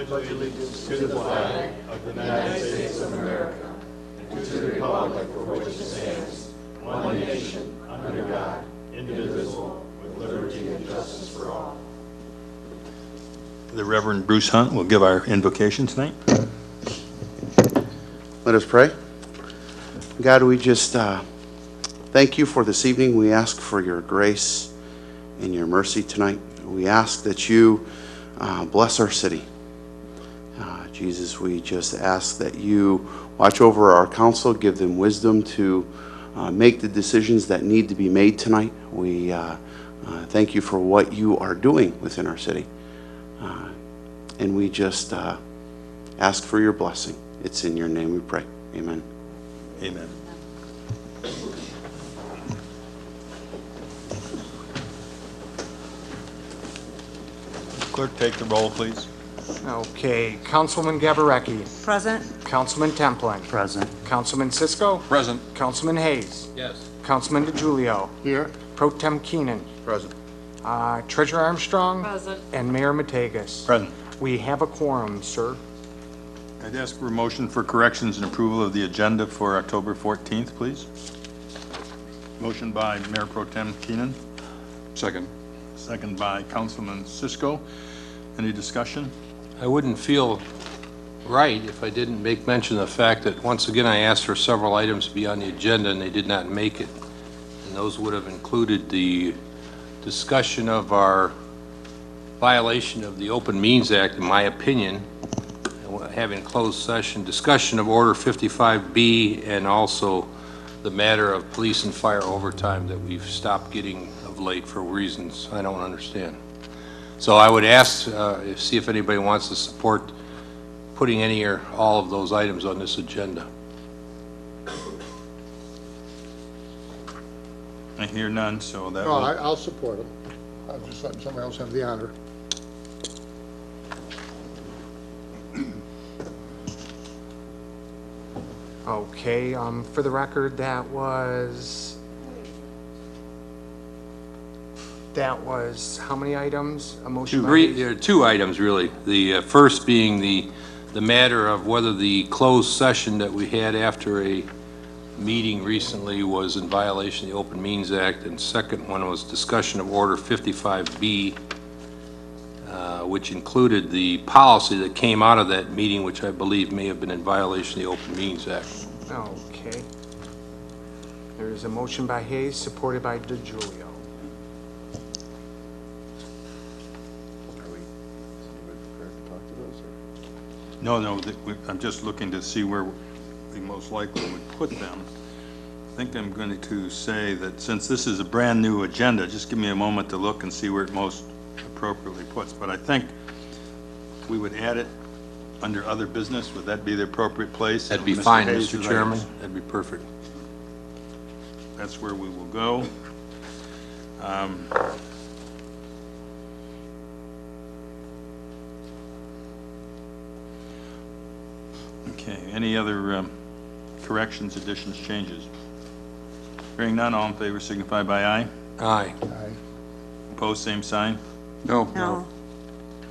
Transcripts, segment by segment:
pledge allegiance to the flag of the United States of America and to the republic for which it stands, one nation, under God, indivisible, with liberty and justice for all. The Reverend Bruce Hunt will give our invocation tonight. Let us pray. God, we just thank you for this evening. We ask for your grace and your mercy tonight. We ask that you bless our city. Jesus, we just ask that you watch over our council, give them wisdom to make the decisions that need to be made tonight. We thank you for what you are doing within our city. And we just ask for your blessing. It's in your name we pray. Amen. Amen. Clerk, take the roll, please. Okay, Councilman Gabarecki. Present. Councilman Templin. Present. Councilman Cisco. Present. Councilman Hayes. Yes. Councilman DeGiulio. Here. Pro Tem Keenan. Present. Treasurer Armstrong. Present. And Mayor Mategas. Present. We have a quorum, sir. I'd ask for a motion for corrections and approval of the agenda for October 14th, please. Motion by Mayor Pro Tem Keenan. Second. Second by Councilman Cisco. Any discussion? I wouldn't feel right if I didn't make mention of the fact that, once again, I asked for several items to be on the agenda and they did not make it. And those would have included the discussion of our violation of the Open Meetings Act, in my opinion, having closed session, discussion of Order 55B, and also the matter of police and fire overtime that we've stopped getting of late for reasons I don't understand. So I would ask, see if anybody wants to support putting any or all of those items on this agenda. I hear none, so that No, will... I'll support them. I'll just let somebody else have the honor. Okay, for the record, that was how many items? A motion by Hayes? There are two items, really. The first being the matter of whether the closed session that we had after a meeting recently was in violation of the Open Meetings Act, and second one was discussion of Order 55B, which included the policy that came out of that meeting, which I believe may have been in violation of the Open Meetings Act. Okay. There is a motion by Hayes, supported by DeGiulio. No, I'm just looking to see where we most likely would put them. I think I'm going to say that since this is a brand new agenda, just give me a moment to look and see where it most appropriately puts. But I think we would add it under other business. Would that be the appropriate place? That'd be Mr. fine, Hayes' Mr. Chairman. items. That'd be perfect. That's where we will go. Okay, any other corrections, additions, changes? Hearing none, all in favor signify by aye. Aye. Aye. Opposed, same sign. No. No.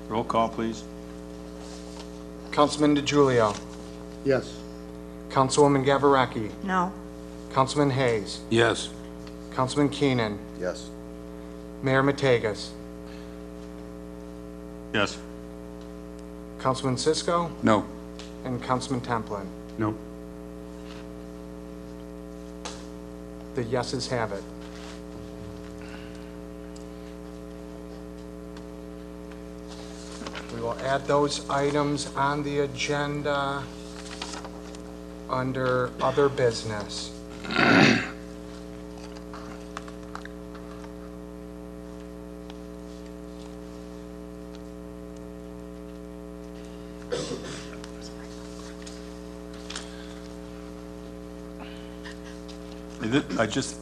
Roll call, please. Councilman DeGiulio. Yes. Councilwoman Gabarecki. No. Councilman Hayes. Yes. Councilman Keenan. Yes. Mayor Mategas. Yes. Councilman Cisco. No. And Councilman Templin. No. The yeses have it. We will add those items on the agenda under other business.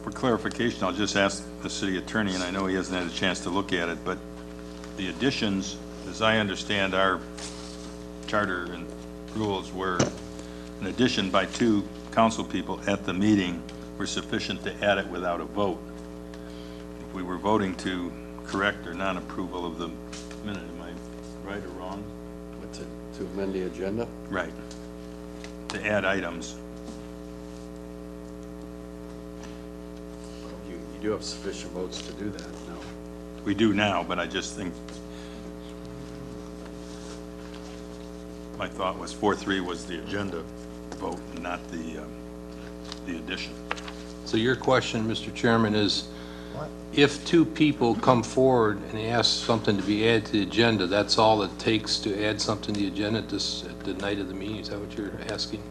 For clarification, I'll just ask the city attorney, and I know he hasn't had a chance to look at it, but the additions, as I understand our charter and rules, were an addition by two council people at the meeting were sufficient to add it without a vote. If we were voting to correct or non-approval of the minute, am I right or wrong? What's it? To amend the agenda? Right. To add items. You do have sufficient votes to do that, no? We do now, but I just think my thought was 4-3 was the agenda vote, not the addition. So your question, Mr. Chairman, is What? if two people come forward and ask something to be added to the agenda, that's all it takes to add something to the agenda at the night of the meeting? Is that what you're asking?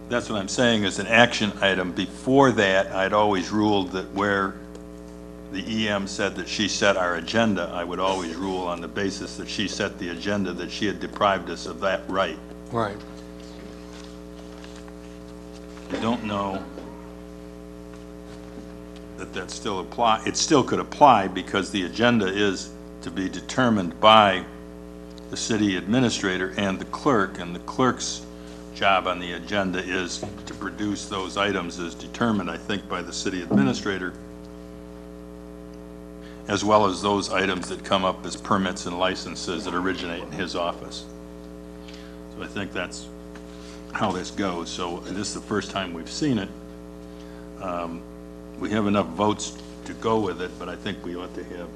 That's what I'm saying is an action item. Before that, I'd always ruled that where the EM said that she set our agenda, I would always rule on the basis that she set the agenda, that she had deprived us of that right. Right. I don't know that still apply. It still could apply because the agenda is to be determined by the city administrator and the clerk's job on the agenda is to produce those items as determined, I think, by the city administrator, as well as those items that come up as permits and licenses that originate in his office. So I think that's how this goes. So this is the first time we've seen it. We have enough votes to go with it, but I think we ought to have.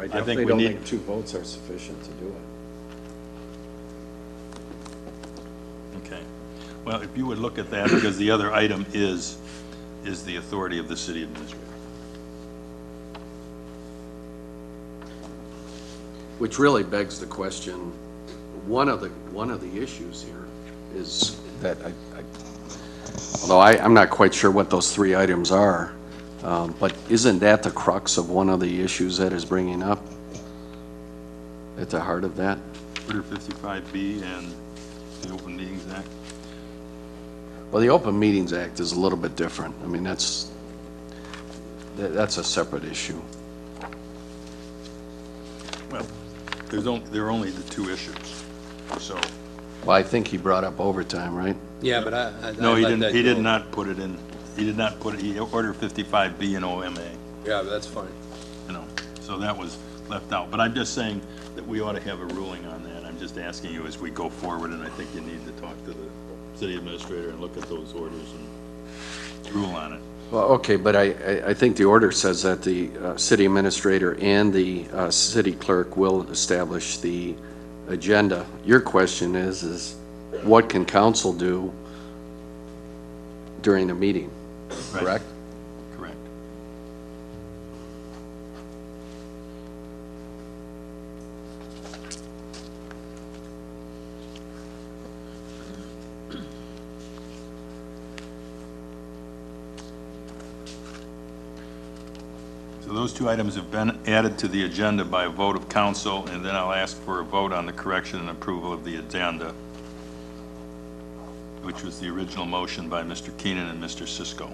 I definitely we don't need- think 2 votes are sufficient to do it. Okay. Well, if you would look at that, because the other item is the authority of the city administrator. Which really begs the question, one of the issues here is that although I'm not quite sure what those 3 items are, but isn't that the crux of one of the issues that is bringing up at the heart of that? Order 55B and the Open Meetings Act. Well, the Open Meetings Act is a little bit different. I mean, that's a separate issue. Well, there are only the 2 issues, so. Well, I think he brought up overtime, right? Yeah, but No, he didn't, he did not put it in, he ordered 55B and OMA, Yeah, but that's fine. so that was left out. But I'm just saying that we ought to have a ruling on that. I'm just asking you as we go forward, and I think you need to talk to the city administrator and look at those orders and rule on it. Well, okay, but I think the order says that the city administrator and the city clerk will establish the agenda. Your question is what can council do during a meeting, Right. correct? Correct. So those 2 items have been added to the agenda by a vote of council, and then I'll ask for a vote on the correction and approval of the agenda, which was the original motion by Mr. Keenan and Mr. Cisco.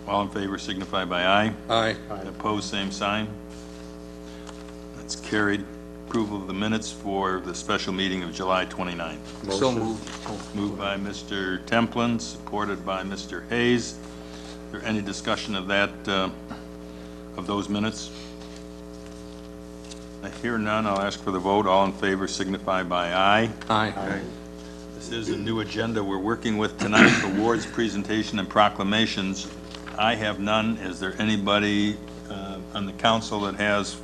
All in favor signify by aye. Aye. Opposed, same sign. That's carried. Approval of the minutes for the special meeting of July 29th. So moved. Moved by Mr. Templin, supported by Mr. Hayes. Is there any discussion of that, of those minutes? I hear none. I'll ask for the vote. All in favor signify by aye. Aye. This is a new agenda we're working with tonight, awards, presentation, and proclamations. I have none. Is there anybody on the council that has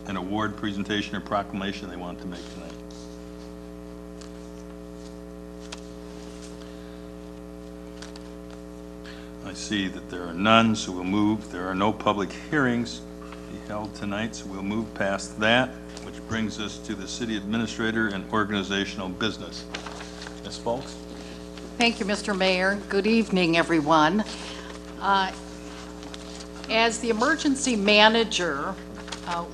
an award, presentation, or proclamation they want to make tonight? I see that there are none, so we'll move. There are no public hearings to be held tonight, so we'll move past that, which brings us to the city administrator and organizational business. Ms. Folks? Thank you, Mr. Mayor. Good evening, everyone. As the emergency manager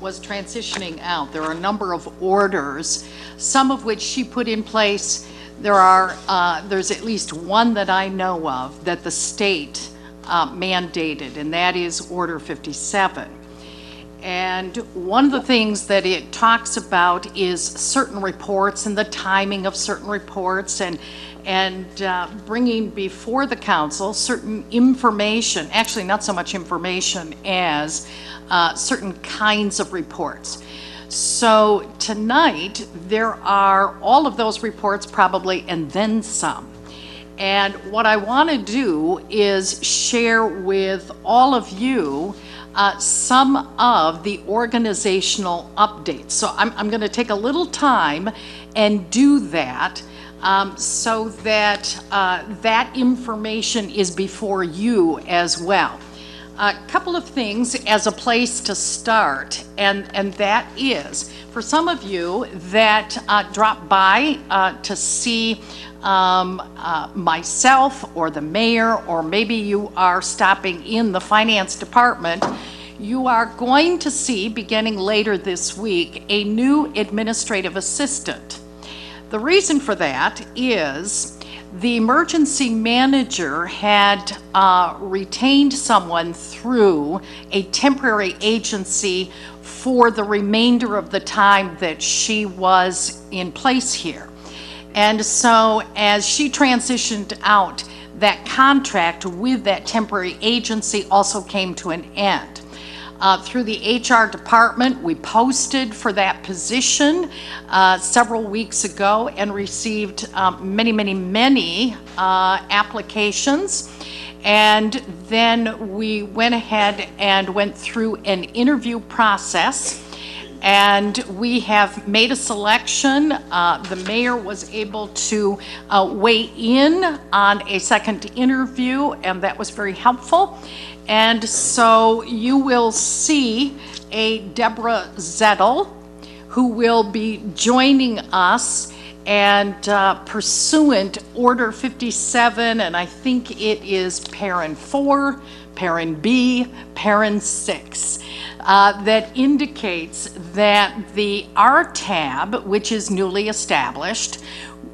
was transitioning out, there are a number of orders, some of which she put in place. There's at least one that I know of that the state mandated, and that is Order 57. And one of the things that it talks about is certain reports and the timing of certain reports, and bringing before the council certain information, actually not so much information as certain kinds of reports. So tonight, there are all of those reports probably, and then some. And what I want to do is share with all of you some of the organizational updates. So I'm going to take a little time and do that so that that information is before you as well. A couple of things as a place to start, and that is, for some of you that drop by to see myself or the mayor, or maybe you are stopping in the finance department, you are going to see, beginning later this week, a new administrative assistant. The reason for that is the emergency manager had retained someone through a temporary agency for the remainder of the time that she was in place here. And so as she transitioned out, that contract with that temporary agency also came to an end. Through the HR department, we posted for that position several weeks ago and received many applications. And then we went ahead and went through an interview process, and we have made a selection. The mayor was able to weigh in on a second interview, and that was very helpful. And so you will see a Deborah Zettel, who will be joining us, and pursuant Order 57, and I think it is Parent 4, Parent B, Parent 6, that indicates that the R-tab, which is newly established,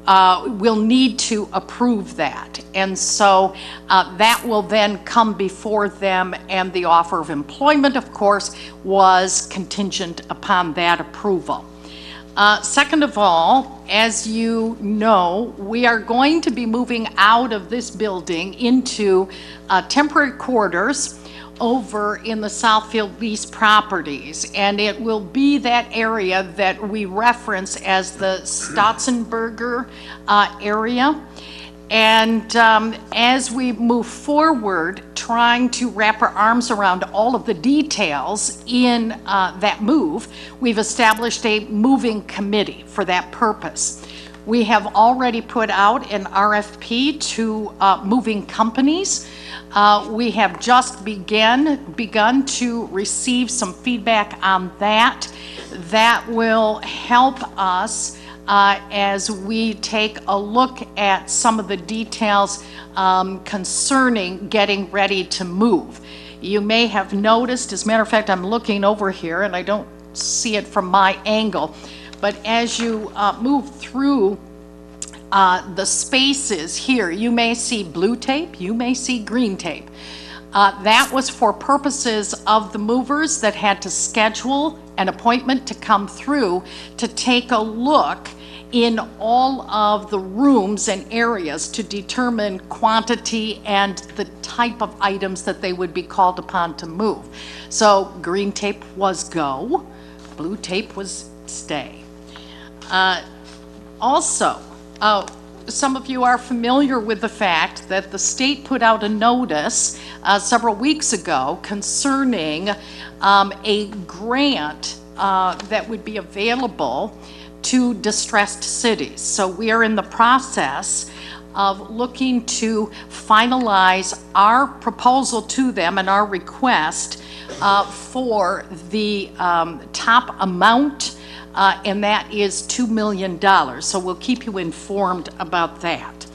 will need to approve that. And so that will then come before them, and the offer of employment, of course, was contingent upon that approval. Second of all, as you know, we are going to be moving out of this building into temporary quarters over in the Southfield lease properties, and it will be that area that we reference as the Stotzenberger area. And as we move forward, trying to wrap our arms around all of the details in that move, we've established a moving committee for that purpose. We have already put out an RFP to moving companies. We have just begun to receive some feedback on that. That will help us as we take a look at some of the details concerning getting ready to move. You may have noticed, as a matter of fact, I'm looking over here and I don't see it from my angle, but as you move through the spaces here, you may see blue tape, you may see green tape. That was for purposes of the movers that had to schedule an appointment to come through to take a look in all of the rooms and areas to determine quantity and the type of items that they would be called upon to move. So green tape was go, blue tape was stay. Also, some of you are familiar with the fact that the state put out a notice several weeks ago concerning a grant that would be available to distressed cities. So we are in the process of looking to finalize our proposal to them and our request for the top amount, and that is $2 million. So we'll keep you informed about that.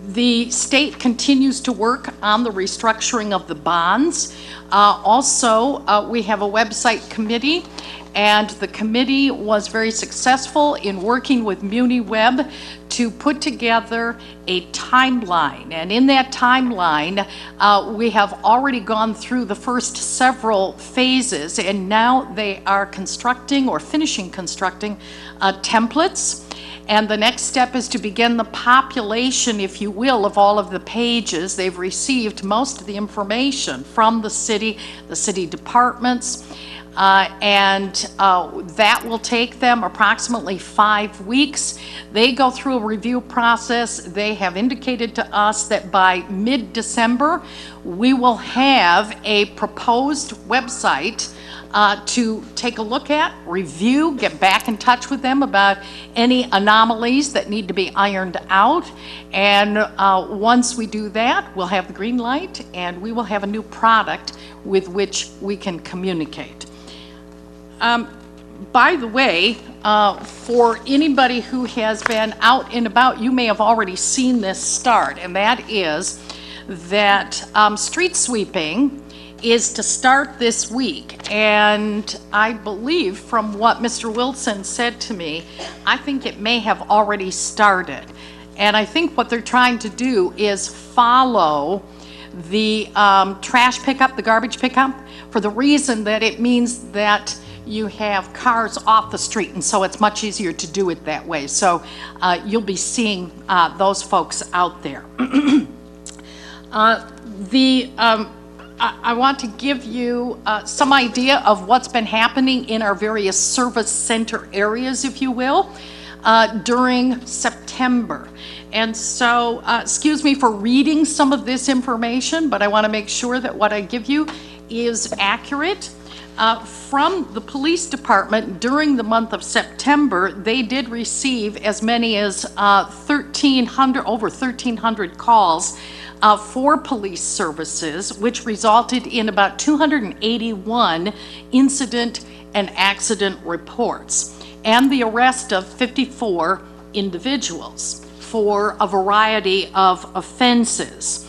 The state continues to work on the restructuring of the bonds. Also, we have a website committee, and the committee was very successful in working with MuniWeb to put together a timeline. And in that timeline, we have already gone through the first several phases, and now they are constructing or finishing constructing templates. And the next step is to begin the population, if you will, of all of the pages. They've received most of the information from the city departments, and that will take them approximately 5 weeks. They go through a review process. They have indicated to us that by mid-December, we will have a proposed website to take a look at, review, get back in touch with them about any anomalies that need to be ironed out. And once we do that, we'll have the green light and we will have a new product with which we can communicate. By the way, for anybody who has been out and about, you may have already seen this start, and that is that street sweeping is to start this week. And I believe from what Mr. Wilson said to me, I think it may have already started. And I think what they're trying to do is follow the trash pickup, the garbage pickup, for the reason that it means that you have cars off the street, and so it's much easier to do it that way. So you'll be seeing those folks out there. I want to give you some idea of what's been happening in our various service center areas, if you will, during September. And so, excuse me for reading some of this information, but I want to make sure that what I give you is accurate. From the police department during the month of September, they did receive as many as over 1,300 calls for police services, which resulted in about 281 incident and accident reports, and the arrest of 54 individuals for a variety of offenses.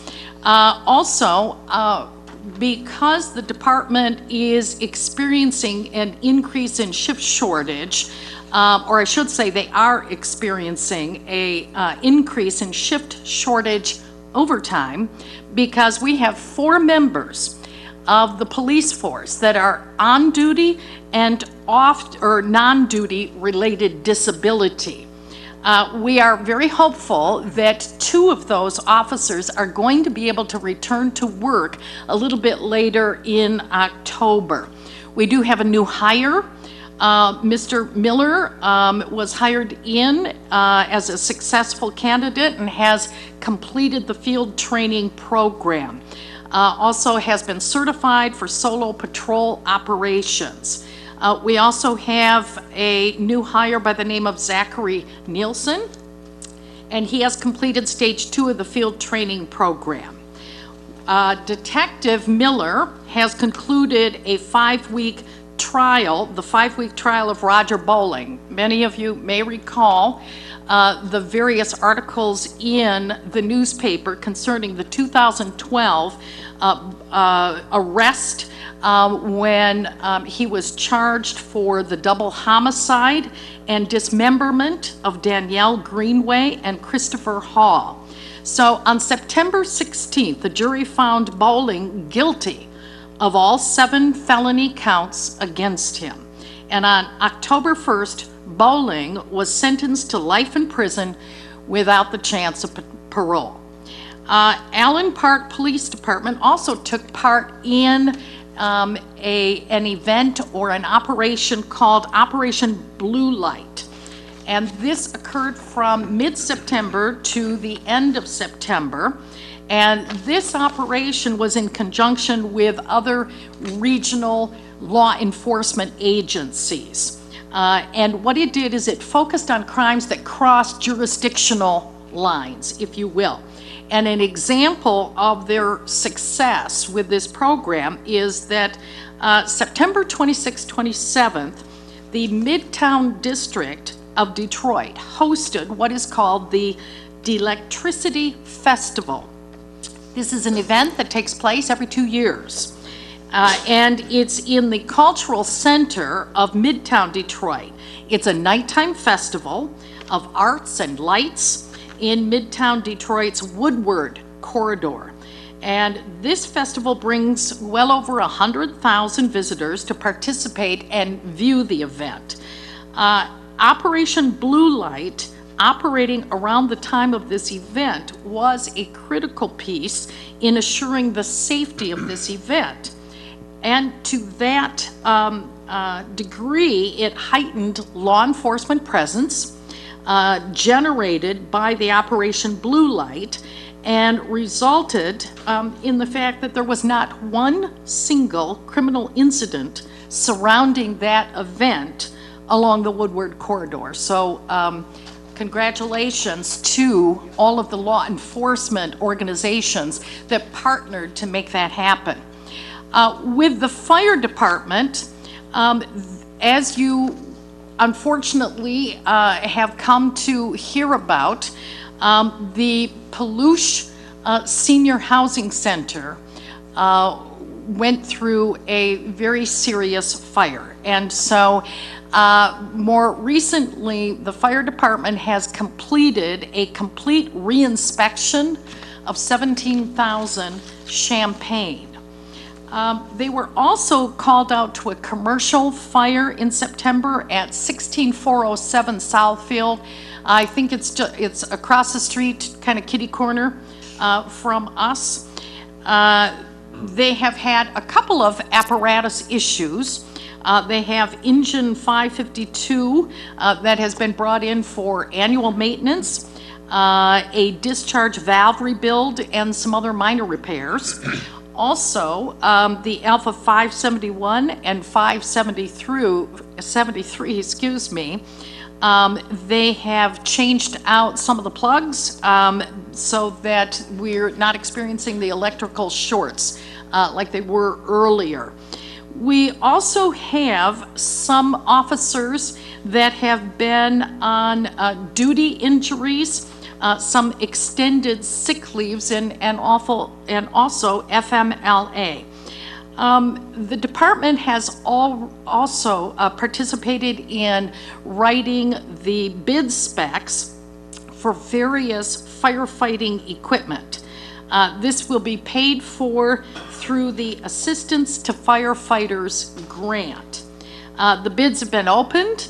Because the department is experiencing an increase in shift shortage, or I should say they are experiencing an increase in shift shortage overtime, because we have 4 members of the police force that are on duty and off or non-duty related disability. We are very hopeful that 2 of those officers are going to be able to return to work a little bit later in October. We do have a new hire. Mr. Miller was hired in as a successful candidate and has completed the field training program. Also has been certified for solo patrol operations. We also have a new hire by the name of Zachary Nielsen, and he has completed stage 2 of the field training program. Detective Miller has concluded a 5-week trial, the 5-week trial of Roger Bowling. Many of you may recall the various articles in the newspaper concerning the 2012 arrest when he was charged for the double homicide and dismemberment of Danielle Greenway and Christopher Hall. So on September 16th, the jury found Bowling guilty of all 7 felony counts against him. And on October 1st, Bowling was sentenced to life in prison without the chance of parole. Allen Park Police Department also took part in an event or an operation called Operation Blue Light. And this occurred from mid-September to the end of September. And this operation was in conjunction with other regional law enforcement agencies. And what it did is it focused on crimes that crossed jurisdictional lines, if you will. And an example of their success with this program is that September 26th, 27th, the Midtown District of Detroit hosted what is called the Electricity Festival. This is an event that takes place every 2 years. And it's in the cultural center of Midtown Detroit. It's a nighttime festival of arts and lights in Midtown Detroit's Woodward corridor. And this festival brings well over 100,000 visitors to participate and view the event. Operation Blue Light operating around the time of this event was a critical piece in assuring the safety of this event. And to that degree, it heightened law enforcement presence generated by the Operation Blue Light, and resulted in the fact that there was not one single criminal incident surrounding that event along the Woodward corridor. So congratulations to all of the law enforcement organizations that partnered to make that happen. With the fire department, as you unfortunately have come to hear about, the Peluche Senior Housing Center went through a very serious fire. And so more recently, the fire department has completed a complete reinspection of 17,000 Champaign. They were also called out to a commercial fire in September at 16407 Southfield. I think it's across the street, kind of kitty corner from us. They have had a couple of apparatus issues. They have engine 552 that has been brought in for annual maintenance, a discharge valve rebuild, and some other minor repairs. Also, the Alpha 571 and 573, excuse me, they have changed out some of the plugs so that we're not experiencing the electrical shorts like they were earlier. We also have some officers that have been on duty injuries, some extended sick leaves, and also FMLA. The department has also participated in writing the bid specs for various firefighting equipment. This will be paid for through the Assistance to Firefighters grant. The bids have been opened,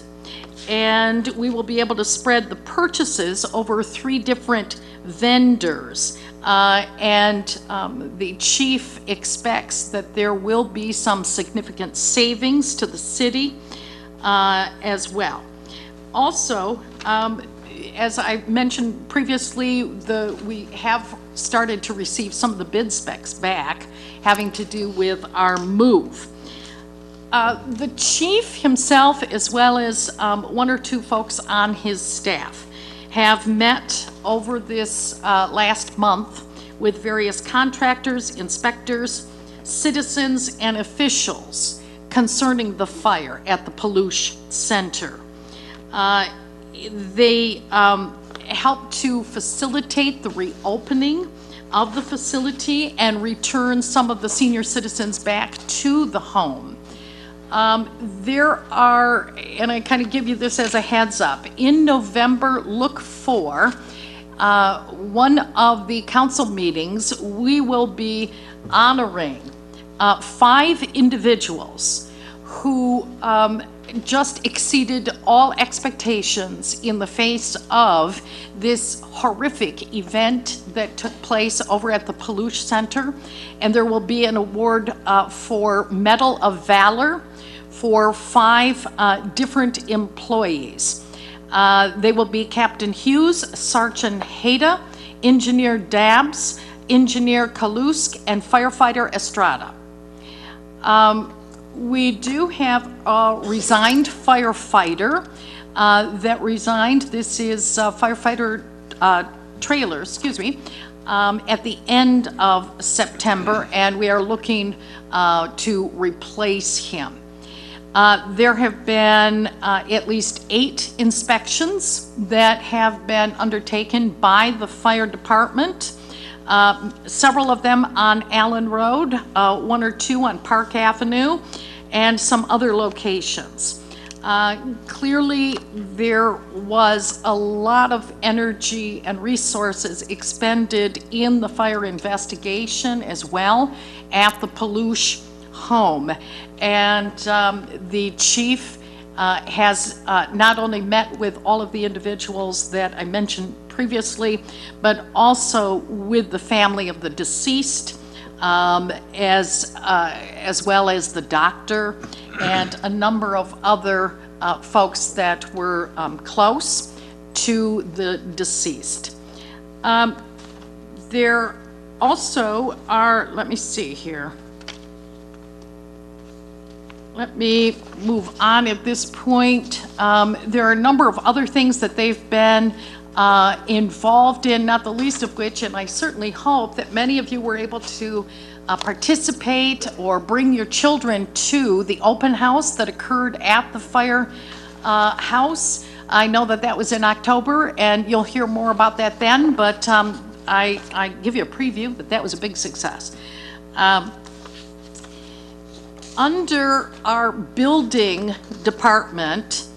and we will be able to spread the purchases over 3 different vendors. The chief expects that there will be some significant savings to the city as well. Also, as I mentioned previously, we have started to receive some of the bid specs back having to do with our move. The chief himself, as well as 1 or 2 folks on his staff, have met over this last month with various contractors, inspectors, citizens, and officials concerning the fire at the Peluche Center. They helped to facilitate the reopening of the facility and return some of the senior citizens back to the home. There are, and I kind of give you this as a heads up, in November, look for one of the council meetings, we will be honoring 5 individuals who just exceeded all expectations in the face of this horrific event that took place over at the Peluche Center. And there will be an award for Medal of Valor for 5 different employees. They will be Captain Hughes, Sergeant Hayda, Engineer Dabbs, Engineer Kalusk, and Firefighter Estrada. We do have a resigned firefighter that resigned. This is firefighter trailer, excuse me, at the end of September, and we are looking to replace him. There have been at least 8 inspections that have been undertaken by the fire department. Several of them on Allen Road, 1 or 2 on Park Avenue, and some other locations. Clearly, there was a lot of energy and resources expended in the fire investigation as well at the Peluche home. And the chief has not only met with all of the individuals that I mentioned previously, but also with the family of the deceased, as well as the doctor and a number of other folks that were close to the deceased. There also are, let me see here. Let me move on at this point. There are a number of other things that they've been involved in, not the least of which, and I certainly hope that many of you were able to participate or bring your children to the open house that occurred at the firehouse. I know that that was in October, and you'll hear more about that then, but I give you a preview that that was a big success. Under our building department,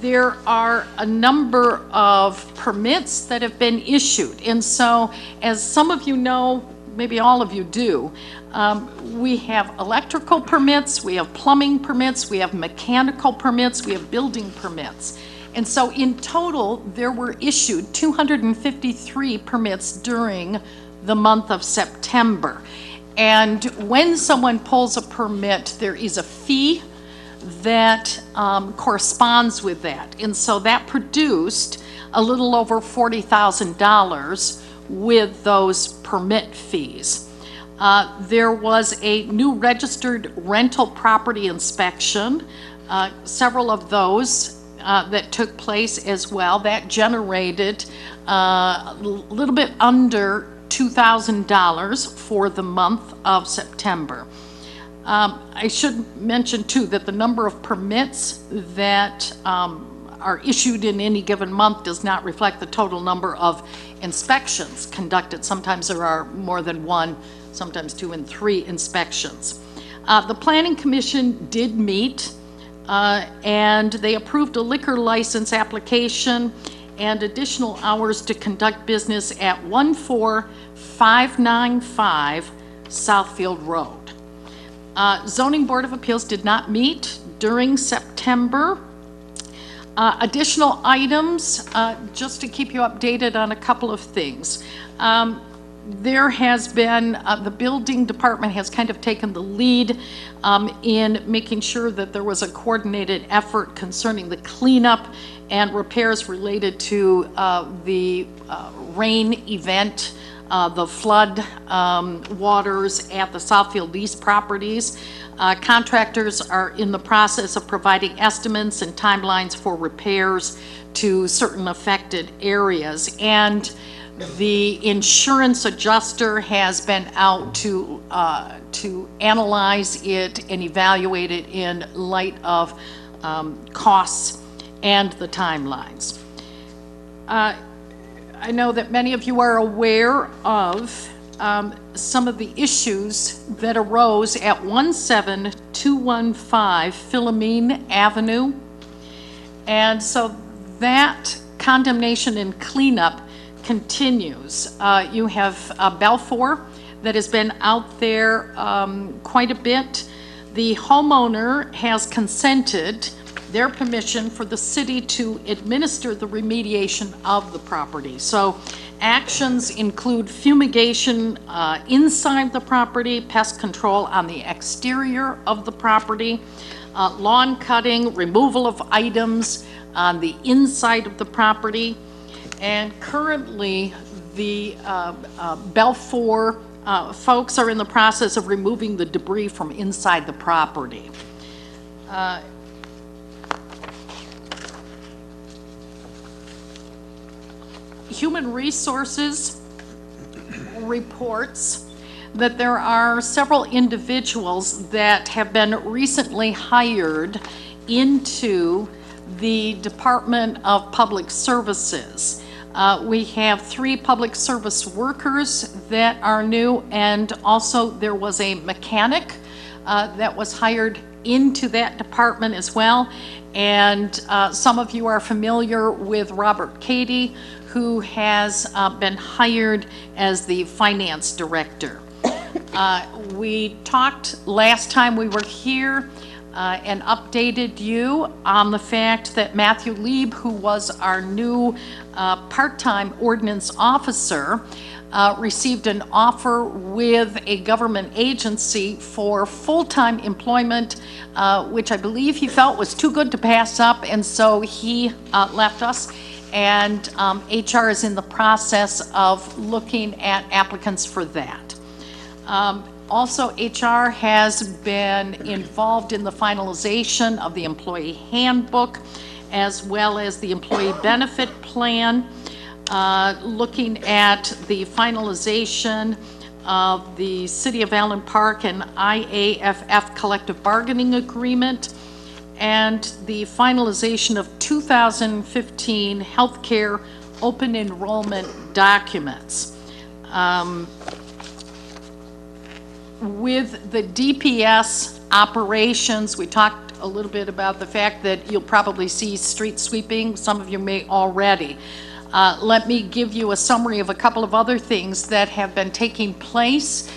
there are a number of permits that have been issued. And so, as some of you know, maybe all of you do, we have electrical permits, we have plumbing permits, we have mechanical permits, we have building permits. And so in total, there were issued 253 permits during the month of September. And when someone pulls a permit, there is a fee that corresponds with that. And so that produced a little over $40,000 with those permit fees. There was a new registered rental property inspection, several of those that took place as well. That generated a little bit under $2,000 for the month of September. I should mention too that the number of permits that are issued in any given month does not reflect the total number of inspections conducted. Sometimes there are more than one, sometimes 2 and 3 inspections. The Planning Commission did meet and they approved a liquor license application and additional hours to conduct business at 14595 Southfield Road. Zoning Board of Appeals did not meet during September. Additional items, just to keep you updated on a couple of things. There has been, the building department has kind of taken the lead in making sure that there was a coordinated effort concerning the cleanup and repairs related to the rain event, the flood waters at the Southfield East properties. Contractors are in the process of providing estimates and timelines for repairs to certain affected areas. And the insurance adjuster has been out to analyze it and evaluate it in light of costs and the timelines. I know that many of you are aware of some of the issues that arose at 17215 Philomene Avenue. And so that condemnation and cleanup continues. You have Belfour that has been out there quite a bit. The homeowner has consented their permission for the city to administer the remediation of the property. So actions include fumigation inside the property, pest control on the exterior of the property, lawn cutting, removal of items on the inside of the property. And currently, the Belfour folks are in the process of removing the debris from inside the property. Human Resources reports that there are several individuals that have been recently hired into the Department of Public Services. We have 3 public service workers that are new, and also there was a mechanic that was hired into that department as well. And some of you are familiar with Robert Cady, who has been hired as the finance director. We talked last time we were here and updated you on the fact that Matthew Lieb, who was our new part-time ordinance officer, received an offer with a government agency for full-time employment, which I believe he felt was too good to pass up, and so he left us. And HR is in the process of looking at applicants for that. Also, HR has been involved in the finalization of the employee handbook as well as the employee benefit plan, looking at the finalization of the City of Allen Park and IAFF collective bargaining agreement, and the finalization of 2015 healthcare open enrollment documents. With the DPS operations, we talked a little bit about the fact that you'll probably see street sweeping. Some of you may already. Let me give you a summary of a couple of other things that have been taking place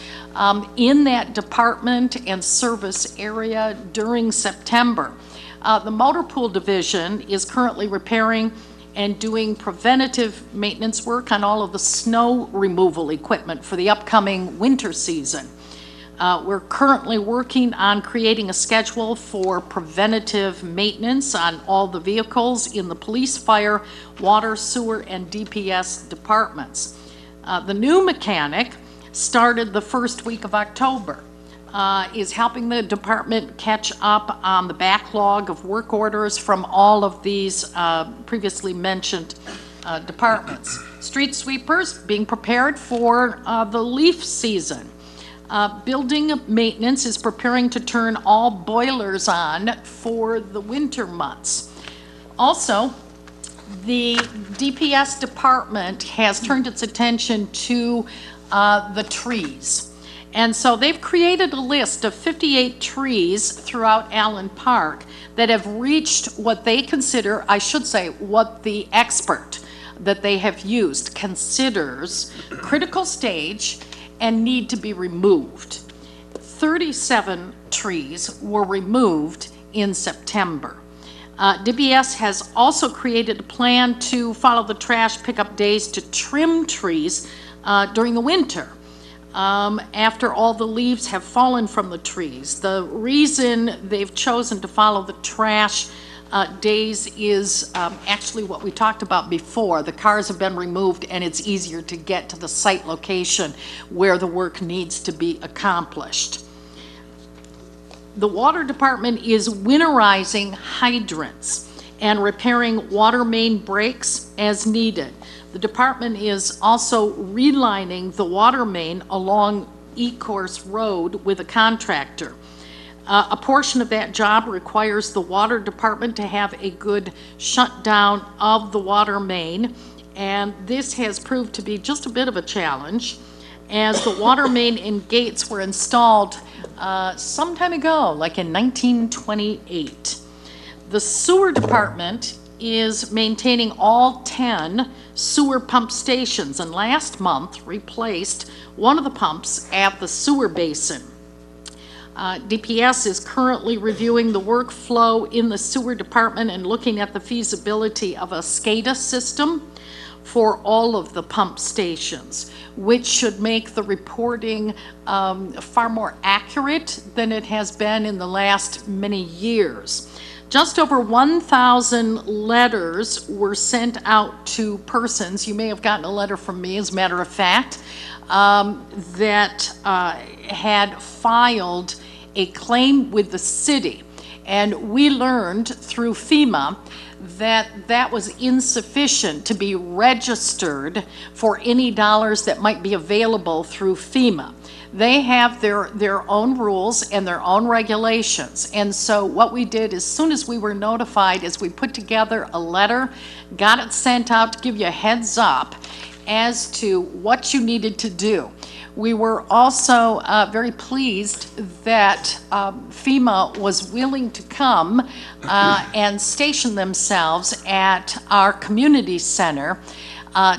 in that department and service area during September. The motor pool division is currently repairing and doing preventative maintenance work on all of the snow removal equipment for the upcoming winter season. We're currently working on creating a schedule for preventative maintenance on all the vehicles in the police, fire, water, sewer, and DPS departments. The new mechanic started the first week of October, is helping the department catch up on the backlog of work orders from all of these previously mentioned departments. Street sweepers being prepared for the leaf season. Building maintenance is preparing to turn all boilers on for the winter months. Also, the DPS department has turned its attention to the trees. And so they've created a list of 58 trees throughout Allen Park that have reached what they consider, I should say, what the expert that they have used considers critical stage and need to be removed. 37 trees were removed in September. DPS has also created a plan to follow the trash pickup days to trim trees during the winter after all the leaves have fallen from the trees. The reason they've chosen to follow the trash days is actually what we talked about before. The cars have been removed and it's easier to get to the site location where the work needs to be accomplished. The water department is winterizing hydrants and repairing water main breaks as needed. The department is also relining the water main along E-Course Road with a contractor. A portion of that job requires the water department to have a good shutdown of the water main, and this has proved to be just a bit of a challenge, as the water main and gates were installed some time ago, like in 1928. The sewer department is maintaining all 10 sewer pump stations, and last month replaced one of the pumps at the sewer basin. DPS is currently reviewing the workflow in the sewer department and looking at the feasibility of a SCADA system for all of the pump stations, which should make the reporting far more accurate than it has been in the last many years. Just over 1,000 letters were sent out to persons. You may have gotten a letter from me, as a matter of fact, that had filed a claim with the city. And we learned through FEMA that that was insufficient to be registered for any dollars that might be available through FEMA. They have their own rules and their own regulations. And so what we did as soon as we were notified is we put together a letter, got it sent out to give you a heads up as to what you needed to do. We were also very pleased that FEMA was willing to come and station themselves at our community center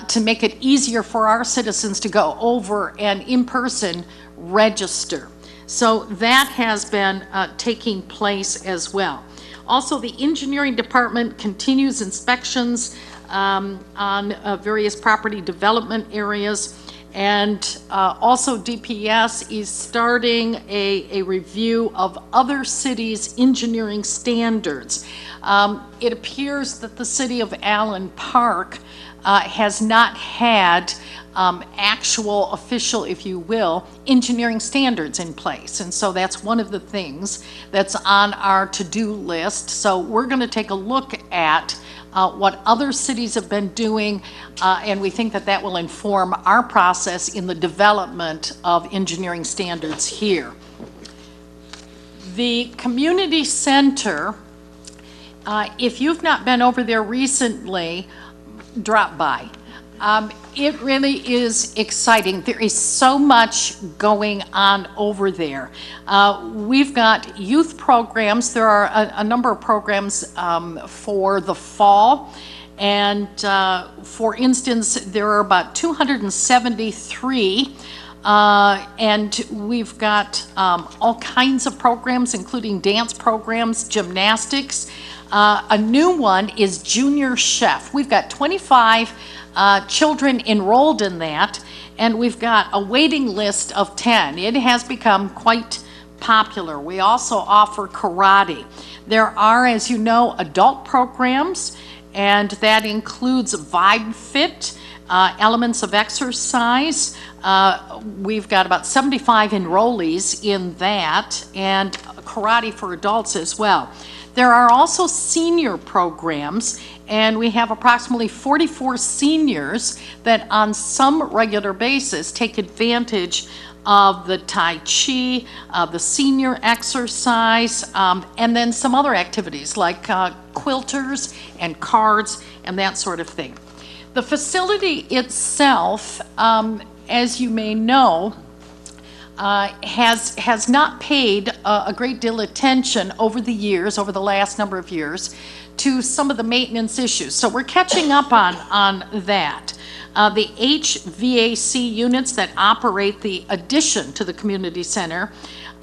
to make it easier for our citizens to go over and in person register. So that has been taking place as well. Also, the engineering department continues inspections on various property development areas. And also DPS is starting a review of other cities' engineering standards. It appears that the city of Allen Park has not had actual official, if you will, engineering standards in place. And so that's one of the things that's on our to-do list. So we're going to take a look at what other cities have been doing, and we think that that will inform our process in the development of engineering standards here. The community center, if you've not been over there recently, drop by. It really is exciting. There is so much going on over there. We've got youth programs. There are a number of programs for the fall. And for instance, there are about 273 and we've got all kinds of programs, including dance programs, gymnastics. A new one is Junior Chef. We've got 25 children enrolled in that, and we've got a waiting list of 10. It has become quite popular. We also offer karate. There are, as you know, adult programs, and that includes Vibe Fit, elements of exercise. We've got about 75 enrollees in that, and karate for adults as well. There are also senior programs, and we have approximately 44 seniors that on some regular basis take advantage of the Tai Chi, the senior exercise, and then some other activities like quilters and cards and that sort of thing. The facility itself, as you may know, has not paid a great deal of attention over the years, over the last number of years, to some of the maintenance issues. So we're catching up on that. The HVAC units that operate the addition to the community center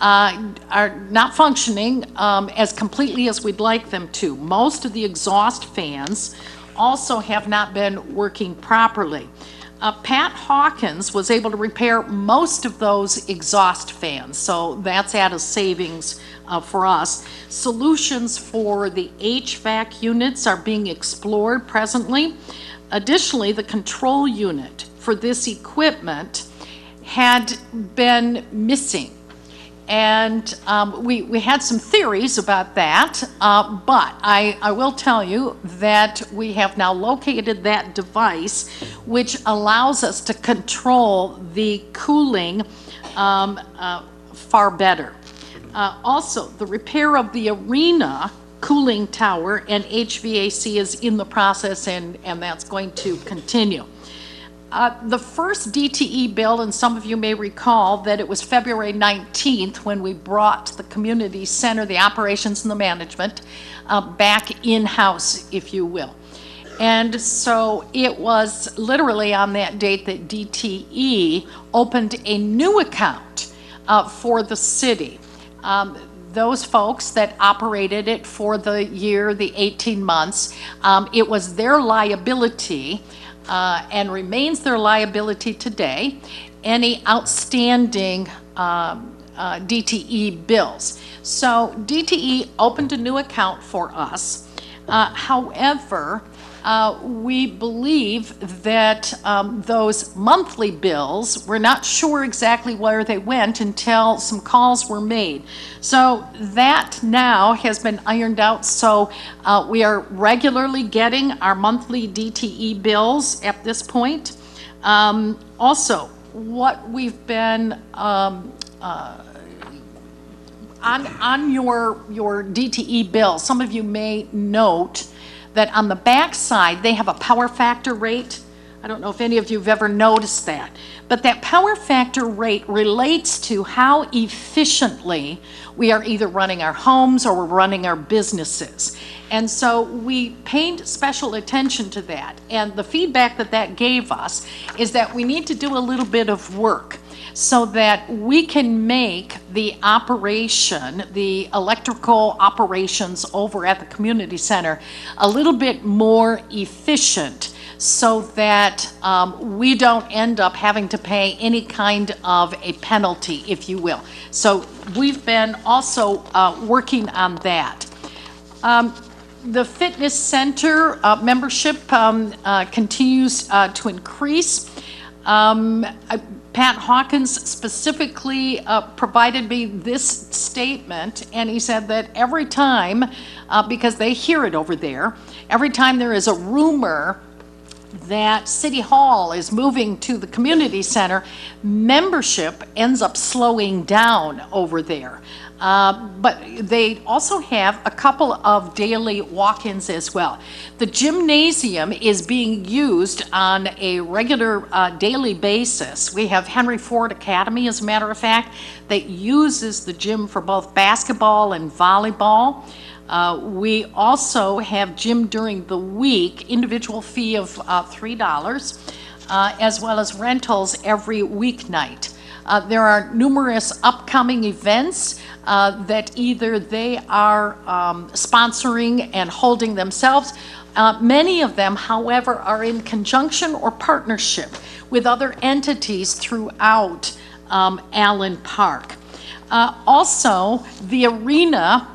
are not functioning as completely as we'd like them to. Most of the exhaust fans also have not been working properly. Pat Hawkins was able to repair most of those exhaust fans, so that's at a savings for us. Solutions for the HVAC units are being explored presently. Additionally, the control unit for this equipment had been missing. And we had some theories about that, but I will tell you that we have now located that device, which allows us to control the cooling far better. Also, the repair of the arena cooling tower and HVAC is in the process, and that's going to continue. The first DTE bill, and some of you may recall that it was February 19th when we brought the community center, the operations and the management, back in-house, if you will. And so it was literally on that date that DTE opened a new account for the city. Those folks that operated it for the year, the 18 months, it was their liability and remains their liability today, any outstanding DTE bills. So DTE opened a new account for us. However, we believe that those monthly bills, we're not sure exactly where they went until some calls were made. So that now has been ironed out. So we are regularly getting our monthly DTE bills at this point. Also, what we've been on your DTE bill, some of you may note that on the back side, they have a power factor rate. I don't know if any of you have ever noticed that, but that power factor rate relates to how efficiently we are either running our homes or we're running our businesses. And so we paid special attention to that. And the feedback that that gave us is that we need to do a little bit of work. so that we can make the operation, the electrical operations over at the community center a little bit more efficient, so that we don't end up having to pay any kind of a penalty, if you will. So we've been also working on that. The fitness center membership continues to increase. Pat Hawkins specifically provided me this statement, and he said that every time, because they hear it over there, every time there is a rumor that City Hall is moving to the community center, membership ends up slowing down over there. But they also have a couple of daily walk-ins as well. The gymnasium is being used on a regular daily basis. We have Henry Ford Academy, as a matter of fact, that uses the gym for both basketball and volleyball. We also have gym during the week, individual fee of $3, as well as rentals every weeknight. There are numerous upcoming events that either they are sponsoring and holding themselves. Many of them, however, are in conjunction or partnership with other entities throughout Allen Park. Also, the arena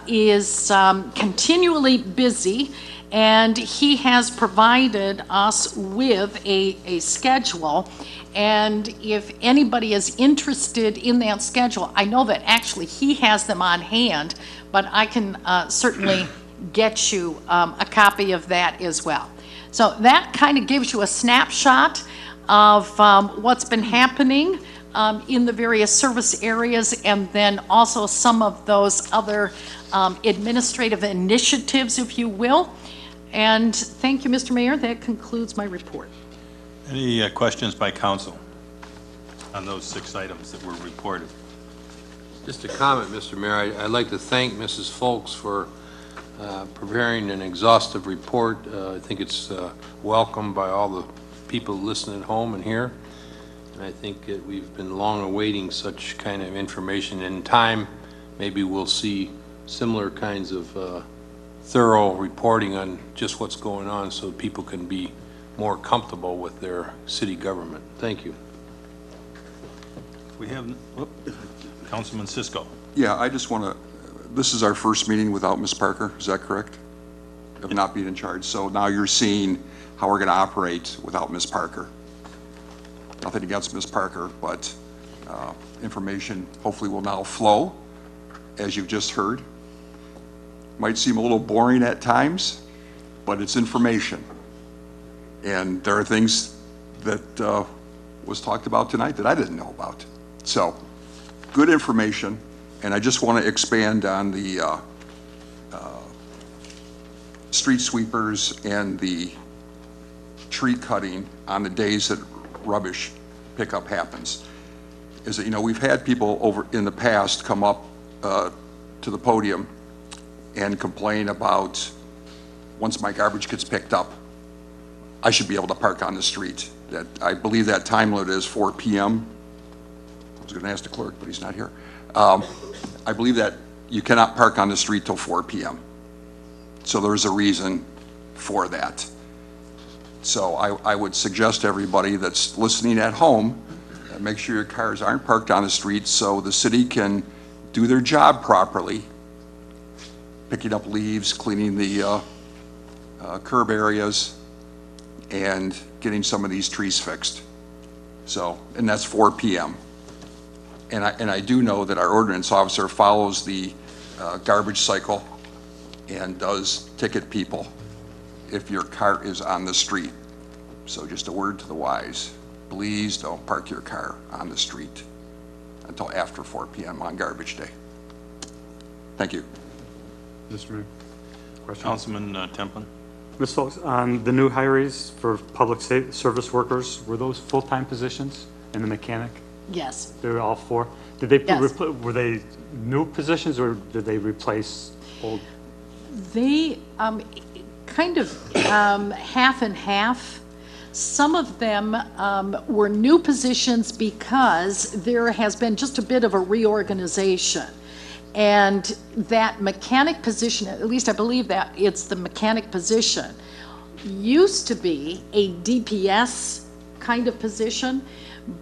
is continually busy, and he has provided us with a schedule. And if anybody is interested in that schedule, I know that actually he has them on hand, but I can certainly get you a copy of that as well. So that kind of gives you a snapshot of what's been happening in the various service areas, and then also some of those other administrative initiatives, if you will. And thank you, Mr. Mayor. That concludes my report. Any questions by council on those 6 items that were reported? Just a comment, Mr. Mayor. I'd like to thank Mrs. Folks for preparing an exhaustive report. I think it's welcomed by all the people listening at home and here. And I think that we've been long awaiting such kind of information. In time, maybe we'll see similar kinds of thorough reporting on just what's going on, so people can be more comfortable with their city government. Thank you. We have, Councilman Cisco. Yeah, I just want to, this is our first meeting without Ms. Parker, is that correct? Of not being in charge. So now you're seeing how we're going to operate without Ms. Parker. Nothing against Ms. Parker, but information hopefully will now flow, as you've just heard. Might seem a little boring at times, but it's information. And there are things that was talked about tonight that I didn't know about. So, good information, and I just want to expand on the street sweepers and the tree cutting on the days that rubbish pickup happens. Is that, you know, we've had people over in the past come up to the podium and complain about, once my garbage gets picked up, I should be able to park on the street. That, I believe that time limit is 4 p.m. I was going to ask the clerk, but he's not here. I believe that you cannot park on the street till 4 p.m. So there's a reason for that. So I would suggest to everybody that's listening at home, make sure your cars aren't parked on the street so the city can do their job properly, picking up leaves, cleaning the curb areas, and getting some of these trees fixed. So, and that's 4 p.m. And I do know that our ordinance officer follows the garbage cycle and does ticket people if your car is on the street. So just a word to the wise, please don't park your car on the street until after 4 p.m. on garbage day. Thank you. Mr. Mayor. Question? Councilman Templin. Ms. Folks, on the new hires for public service workers, were those full-time positions and the mechanic? Yes. They were all 4? Did they, Yes. were they new positions or did they replace old? They kind of half and half. Some of them were new positions because there has been just a bit of a reorganization. And that mechanic position, at least I believe that it's the mechanic position, used to be a DPS kind of position,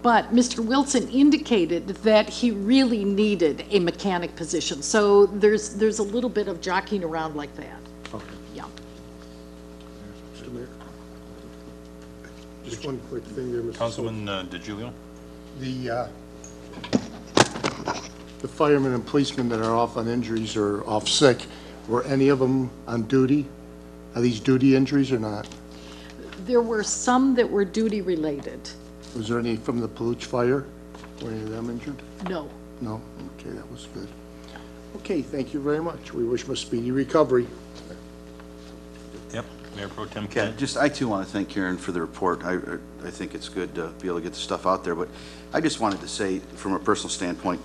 but Mr. Wilson indicated that he really needed a mechanic position. So there's a little bit of jockeying around like that. Okay. Yeah. Mr. Mayor? Just one quick thing there, Mr. Councilman DiGiulio? The firemen and policemen that are off on injuries or off sick, were any of them on duty? Are these duty injuries or not? There were some that were duty related. Was there any from the Paluch fire? Were any of them injured? No. No? Okay, that was good. Okay, thank you very much. We wish him a speedy recovery. Yep, Mayor Pro Tem Yeah, Kennedy. just, I too want to thank Karen for the report. I think it's good to be able to get the stuff out there, but I just wanted to say, from a personal standpoint,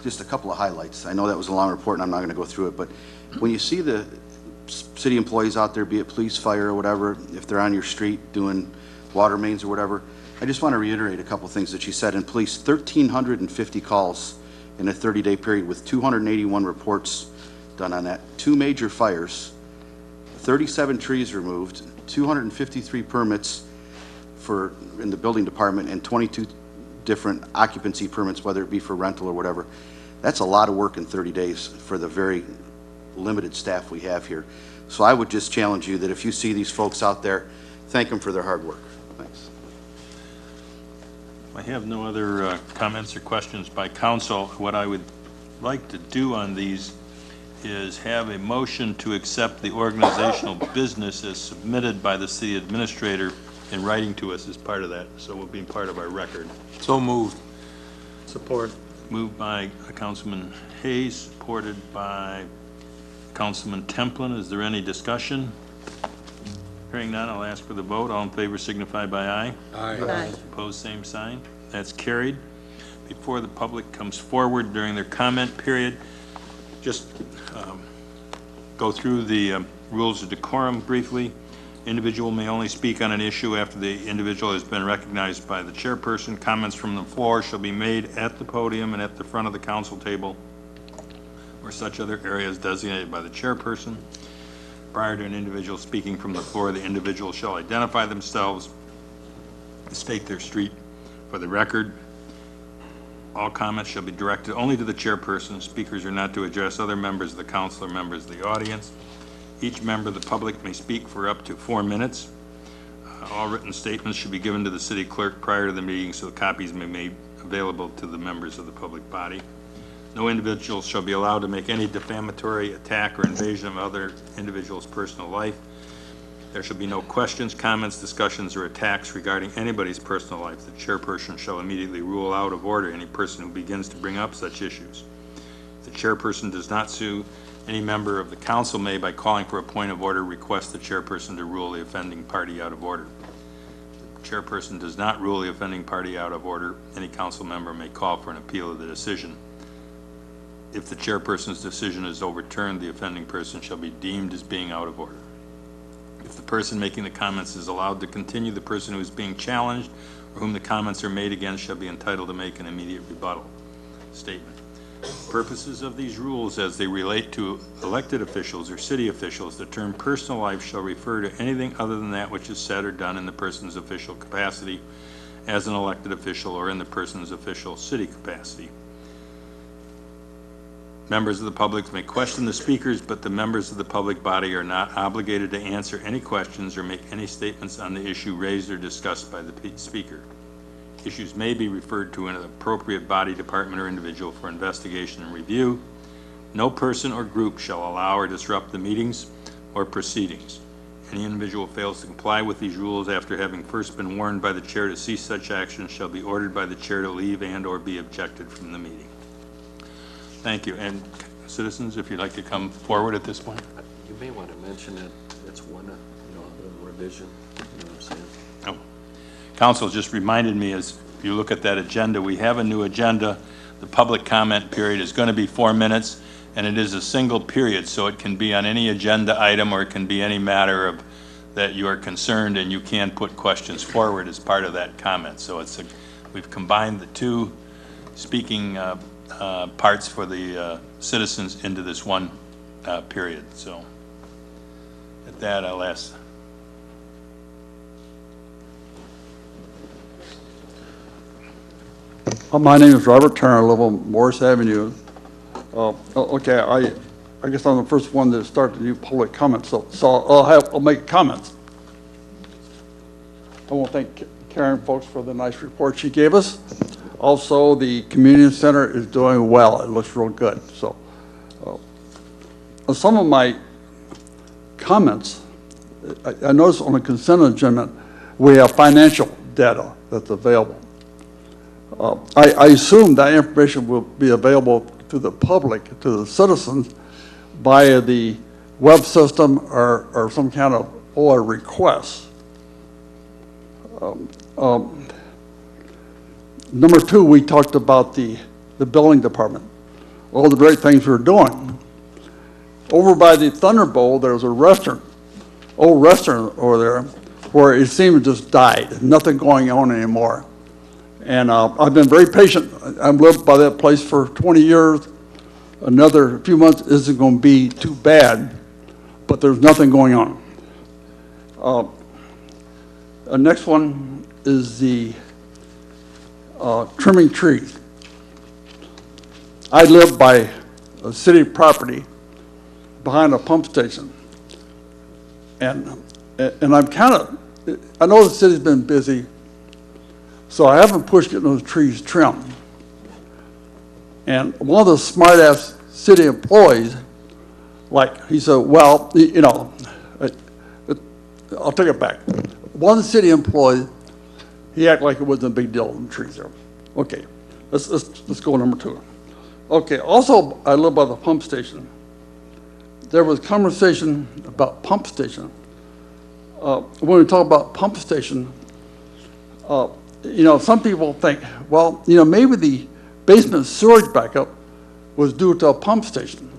just a couple of highlights. I know that was a long report, and I'm not going to go through it, but when you see the city employees out there, be it police, fire, or whatever, if they're on your street doing water mains or whatever, I just want to reiterate a couple things that she said. In police, 1,350 calls in a 30-day period with 281 reports done on that. 2 major fires, 37 trees removed, 253 permits in the building department, and 22 different occupancy permits, whether it be for rental or whatever. That's a lot of work in 30 days for the very limited staff we have here. So I would just challenge you that if you see these folks out there, thank them for their hard work. Thanks. I have no other comments or questions by council. What I would like to do on these is have a motion to accept the organizational business as submitted by the city administrator in writing to us as part of that, so it will be part of our record. So moved. Support. Moved by Councilman Hayes, supported by Councilman Templin. Is there any discussion? Hearing none, I'll ask for the vote. All in favor signify by aye. Aye. Opposed, same sign. That's carried. Before the public comes forward during their comment period, just go through the rules of decorum briefly. Individual may only speak on an issue after the individual has been recognized by the chairperson. Comments from the floor shall be made at the podium and at the front of the council table or such other areas designated by the chairperson. Prior to an individual speaking from the floor, the individual shall identify themselves, state their street for the record. All comments shall be directed only to the chairperson. Speakers are not to address other members of the council or members of the audience. Each member of the public may speak for up to 4 minutes. All written statements should be given to the city clerk prior to the meeting so copies may be made available to the members of the public body. No individual shall be allowed to make any defamatory attack or invasion of other individuals' personal life. There shall be no questions, comments, discussions, or attacks regarding anybody's personal life. The chairperson shall immediately rule out of order any person who begins to bring up such issues. If the chairperson does not sue, any member of the council may, by calling for a point of order, request the chairperson to rule the offending party out of order. If the chairperson does not rule the offending party out of order, any council member may call for an appeal of the decision. If the chairperson's decision is overturned, the offending person shall be deemed as being out of order. If the person making the comments is allowed to continue, the person who is being challenged or whom the comments are made against shall be entitled to make an immediate rebuttal statement. Purposes of these rules as they relate to elected officials or city officials, the term personal life shall refer to anything other than that which is said or done in the person's official capacity as an elected official or in the person's official city capacity. Members of the public may question the speakers, but the members of the public body are not obligated to answer any questions or make any statements on the issue raised or discussed by the speaker. Issues may be referred to an appropriate body, department, or individual for investigation and review. No person or group shall allow or disrupt the meetings or proceedings. Any individual fails to comply with these rules after having first been warned by the chair to cease such action shall be ordered by the chair to leave and/or be ejected from the meeting. Thank you. And citizens, if you'd like to come forward at this point. You may want to mention that it's one, a revision, you know what I'm saying? Oh. Council just reminded me, as you look at that agenda, we have a new agenda. The public comment period is going to be 4 minutes, and it is a single period, so it can be on any agenda item or it can be any matter of that you are concerned and you can put questions forward as part of that comment. So we've combined the two speaking parts for the citizens into this one period. So at that, I'll ask. My name is Robert Turner. I live on Morris Avenue. Okay, I guess I'm the first one to start to do public comments, so I'll make comments. I want to thank Karen, folks, for the nice report she gave us. Also, the community center is doing well. It looks real good. So, some of my comments, I noticed on the consent agenda, we have financial data that's available. I assume that information will be available to the public, to the citizens, via the web system or some kind of OR request. Number two, we talked about the building department, all the great things we're doing. Over by the Thunderbolt, there's a restaurant, old restaurant over there, where it seemed to just died, nothing going on anymore. And I've been very patient. I've lived by that place for 20 years. Another few months isn't going to be too bad, but there's nothing going on. The next one is the trimming trees. I live by a city property behind a pump station. And I'm kind of, I know the city's been busy, so I haven't pushed getting those trees trimmed. And one of the smart-ass city employees, like, he said, well, you know, I'll take it back. One city employee, he acted like it wasn't a big deal when the trees there. Okay, let's go to number two. Okay, also, I live by the pump station. There was conversation about pump station. When we talk about pump station, you know, some people think, well, you know, maybe the basement sewage backup was due to a pump station.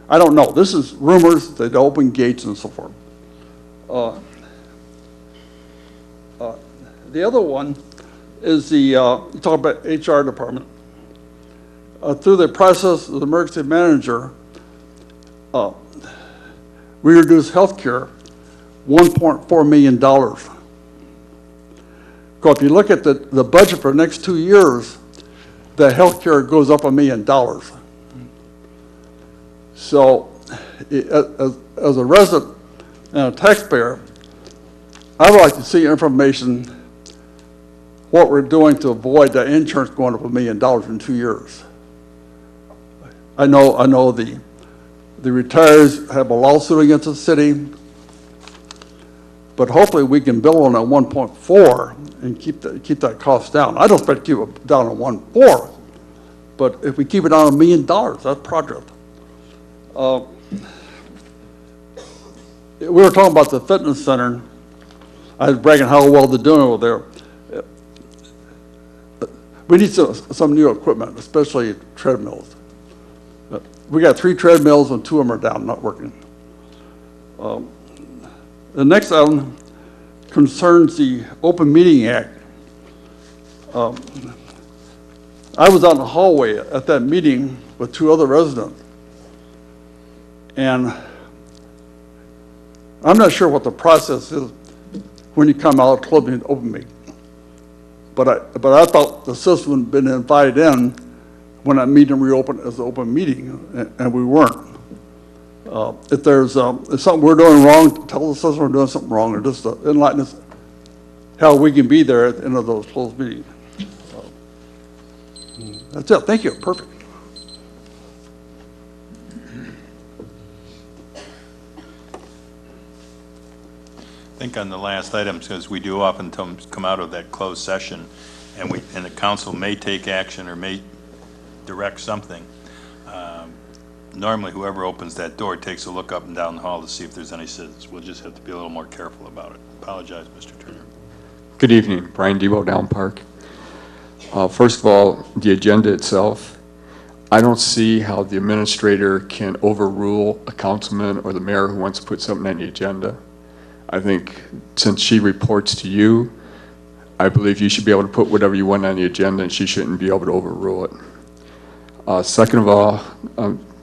I don't know. This is rumors that open gates and so forth. The other one is the, you talk about HR department. Through the process of the emergency manager, we reduced health care $1.4 million. Because if you look at the budget for the next 2 years, the health care goes up $1 million. So as a resident and a taxpayer, I would like to see information what we're doing to avoid the insurance going up $1 million in 2 years. I know the retirees have a lawsuit against the city, but hopefully we can build on that 1.4 and keep that cost down. I don't expect to keep it down to 1.4, but if we keep it down $1 million, that's progress. We were talking about the fitness center. I was bragging how well they're doing over there. We need some new equipment, especially treadmills. We got 3 treadmills and 2 of them are down, not working. The next item concerns the Open Meeting Act. I was out in the hallway at that meeting with 2 other residents, and I'm not sure what the process is when you come out of closing an open meeting. But I thought the system had been invited in when that meeting reopened as an open meeting, and we weren't. If there's if something we're doing wrong, tell the system we're doing something wrong, or just enlighten us how we can be there at the end of those closed meetings. That's it. Thank you. Perfect. I think on the last item, because we do often come out of that closed session, and the council may take action or may direct something. Normally, whoever opens that door takes a look up and down the hall to see if there's any citizens. We'll just have to be a little more careful about it. Apologize, Mr. Turner. Good evening. Brian Debo, Allen Park. First of all, the agenda itself, I don't see how the administrator can overrule a councilman or the mayor who wants to put something on the agenda. I think since she reports to you, I believe you should be able to put whatever you want on the agenda, and she shouldn't be able to overrule it. Second of all,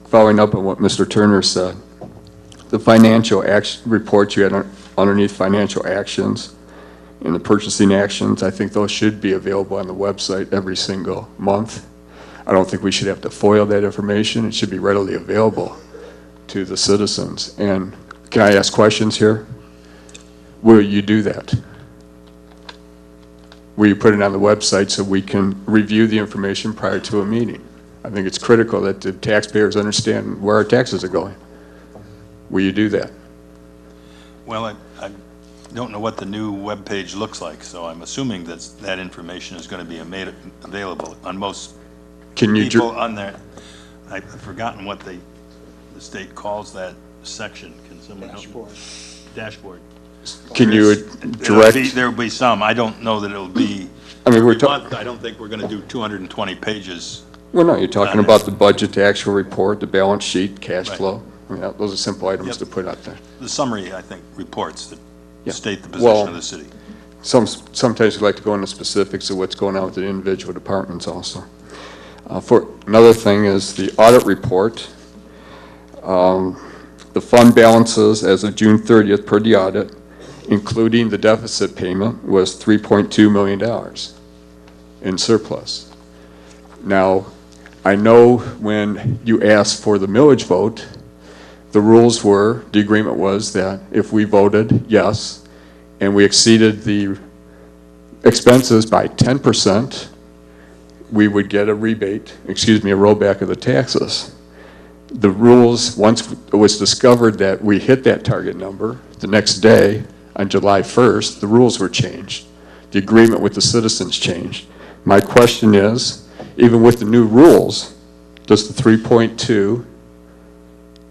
following up on what Mr. Turner said, the financial action reports you had underneath financial actions and the purchasing actions, I think those should be available on the website every single month. I don't think we should have to FOIL that information. It should be readily available to the citizens. And can I ask questions here? Will you do that? Will you put it on the website so we can review the information prior to a meeting? I think it's critical that the taxpayers understand where our taxes are going. Will you do that? Well, I don't know what the new webpage looks like, so I'm assuming that that information is going to be made available on most people on there. I've forgotten what the state calls that section. Can someone help me? Dashboard. Can you direct? There'll be some. I don't know that it'll be. I mean, I don't think we're going to do 220 pages. Well, no, you're talking about the budget to actual report, the balance sheet, cash flow. I mean, those are simple items to put out there. The summary, I think, reports that state the Well, position of the city. Sometimes we like to go into specifics of what's going on with the individual departments also. For another thing is the audit report. The fund balances as of June 30th per the audit, including the deficit payment, was $3.2 million in surplus. Now, I know when you asked for the millage vote, the rules were, the agreement was that if we voted yes, and we exceeded the expenses by 10%, we would get a rebate, a rollback of the taxes. The rules, once it was discovered that we hit that target number, the next day, on July 1st, the rules were changed. The agreement with the citizens changed. My question is, even with the new rules, does the 3.2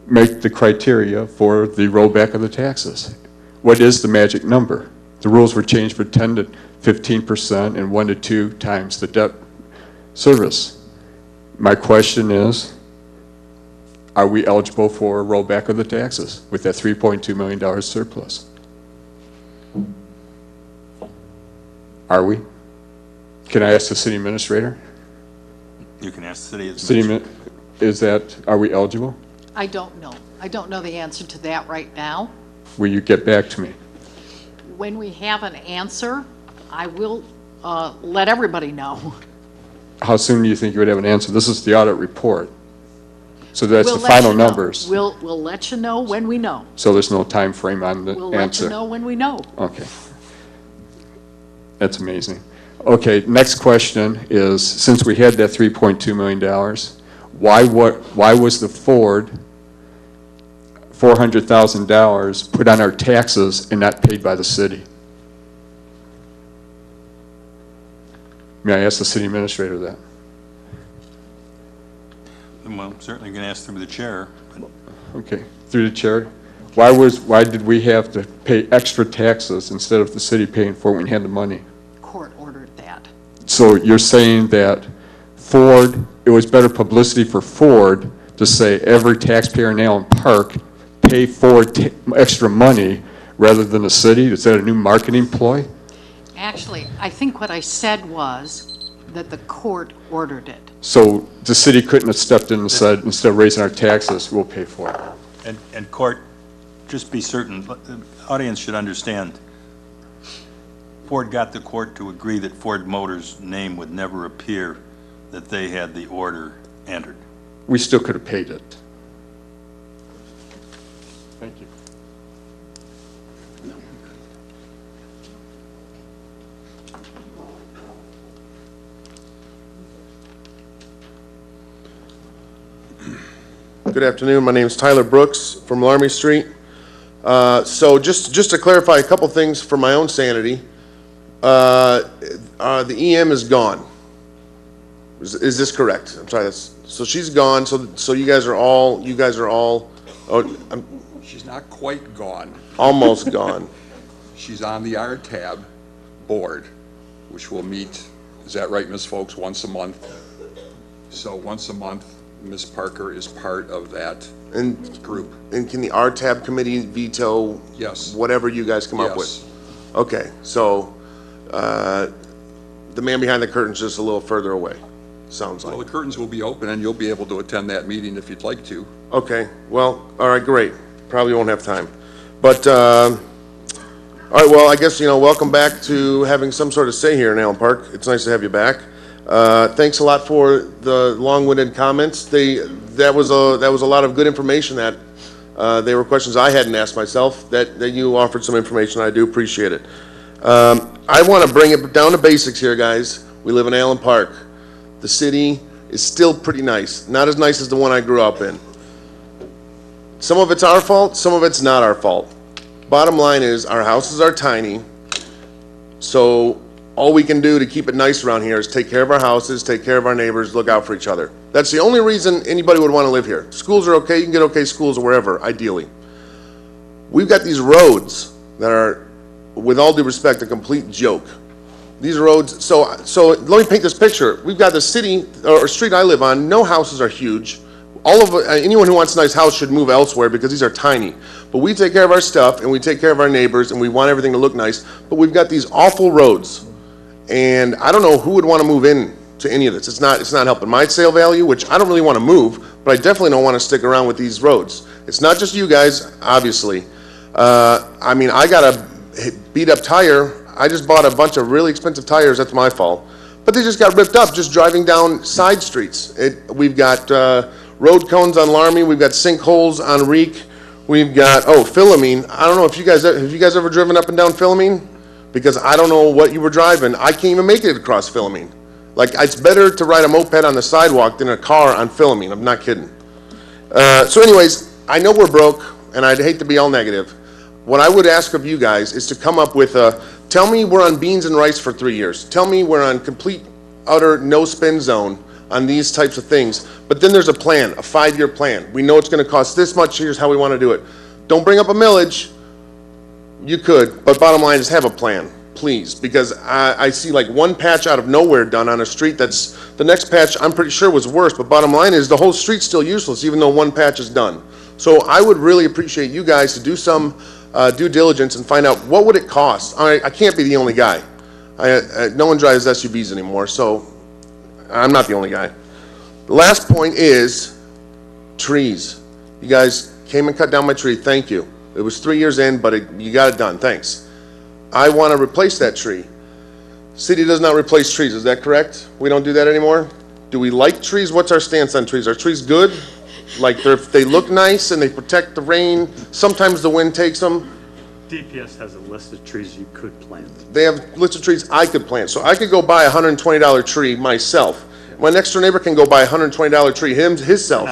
make the criteria for the rollback of the taxes? What is the magic number? The rules were changed for 10 to 15% and 1 to 2 times the debt service. My question is, are we eligible for a rollback of the taxes with that $3.2 million surplus? Are we? Can I ask the city administrator? You can ask the city administrator. Are we eligible? I don't know. I don't know the answer to that right now. Will you get back to me? When we have an answer, I will let everybody know. How soon do you think you would have an answer? This is the audit report. So that's We'll the let final you know. numbers. We'll let you know when we know. So there's no time frame on the We'll let answer? you know when we know. Okay. That's amazing. Okay, next question is, since we had that $3.2 million, why was the Ford $400,000 put on our taxes and not paid by the city? May I ask the city administrator that? Well, certainly going to ask through the chair. Okay, through the chair. Why did we have to pay extra taxes instead of the city paying for it when we had the money? Court ordered that. So you're saying that Ford, it was better publicity for Ford to say every taxpayer in Allen Park pay Ford extra money rather than the city? Is that a new marketing ploy? Actually, I think what I said was that the court ordered it. So the city couldn't have stepped in and said, instead of raising our taxes, we'll pay for it. And court, just be certain, the audience should understand, Ford got the court to agree that Ford Motors' name would never appear, that they had the order entered. We still could have paid it. Thank you. Good afternoon. My name is Tyler Brooks from Laramie Street. So just to clarify a couple things for my own sanity, the EM is gone. Is this correct? I'm sorry. So she's gone. So you guys are all. Oh, She's not quite gone. almost gone. She's on the RTAB board, which will meet, is that right, Ms. Folks, once a month? So once a month, Ms. Parker is part of that And, group. and can the RTAB committee veto Yes. whatever you guys come up with? Yes. Okay, so, the man behind the curtain's just a little further away, sounds Well, like. the curtains will be open, and you'll be able to attend that meeting if you'd like to. Okay, well, all right, great. Probably won't have time. But, all right, well, I guess, welcome back to having some sort of say here in Allen Park. It's nice to have you back. Thanks a lot for the long-winded comments. That was a lot of good information that, they were questions I hadn't asked myself, that you offered some information. I do appreciate it. I want to bring it down to basics here, guys. We live in Allen Park. The city is still pretty nice. Not as nice as the one I grew up in. Some of it's our fault, some of it's not our fault. Bottom line is, our houses are tiny, so all we can do to keep it nice around here is take care of our houses, take care of our neighbors, look out for each other. That's the only reason anybody would want to live here. Schools are okay, you can get okay schools wherever, ideally. We've got these roads that are, with all due respect, a complete joke. These roads, so let me paint this picture. We've got the city, or street I live on, no houses are huge. Anyone who wants a nice house should move elsewhere because these are tiny. But we take care of our stuff, and we take care of our neighbors, and we want everything to look nice, but we've got these awful roads. And I don't know who would want to move in to any of this. It's not helping my sale value, which I don't really want to move, but I definitely don't want to stick around with these roads. It's not just you guys, obviously. I mean, I got a beat up tire. I just bought a bunch of really expensive tires. That's my fault. But they just got ripped up just driving down side streets. We've got road cones on Laramie. We've got sinkholes on Reek. We've got, Philomene. I don't know if have you guys ever driven up and down Philomene? Because I don't know what you were driving. I can't even make it across Philomene. Like, it's better to ride a moped on the sidewalk than a car on Philomene. I'm not kidding. So anyways, I know we're broke, and I'd hate to be all negative. What I would ask of you guys is to come up with tell me we're on beans and rice for 3 years. Tell me we're on complete, utter no-spin zone on these types of things. But then there's a plan, a 5-year plan. We know it's going to cost this much. Here's how we want to do it. Don't bring up a millage. You could, but bottom line is have a plan, please. Because I see like one patch out of nowhere done on a street that's, the next patch I'm pretty sure was worse. But bottom line is the whole street's still useless even though one patch is done. So I would really appreciate you guys to do some due diligence and find out what would it cost. I can't be the only guy. No one drives SUVs anymore, so I'm not the only guy. The last point is trees. You guys came and cut down my tree. Thank you. It was 3 years in, but you got it done. Thanks. I want to replace that tree. City does not replace trees. Is that correct? We don't do that anymore? Do we like trees? What's our stance on trees? Are trees good? Like they look nice and they protect the rain. Sometimes the wind takes them. DPS has a list of trees you could plant. They have lists of trees I could plant. So I could go buy a $120 tree myself. My next door neighbor can go buy a $120 tree himself.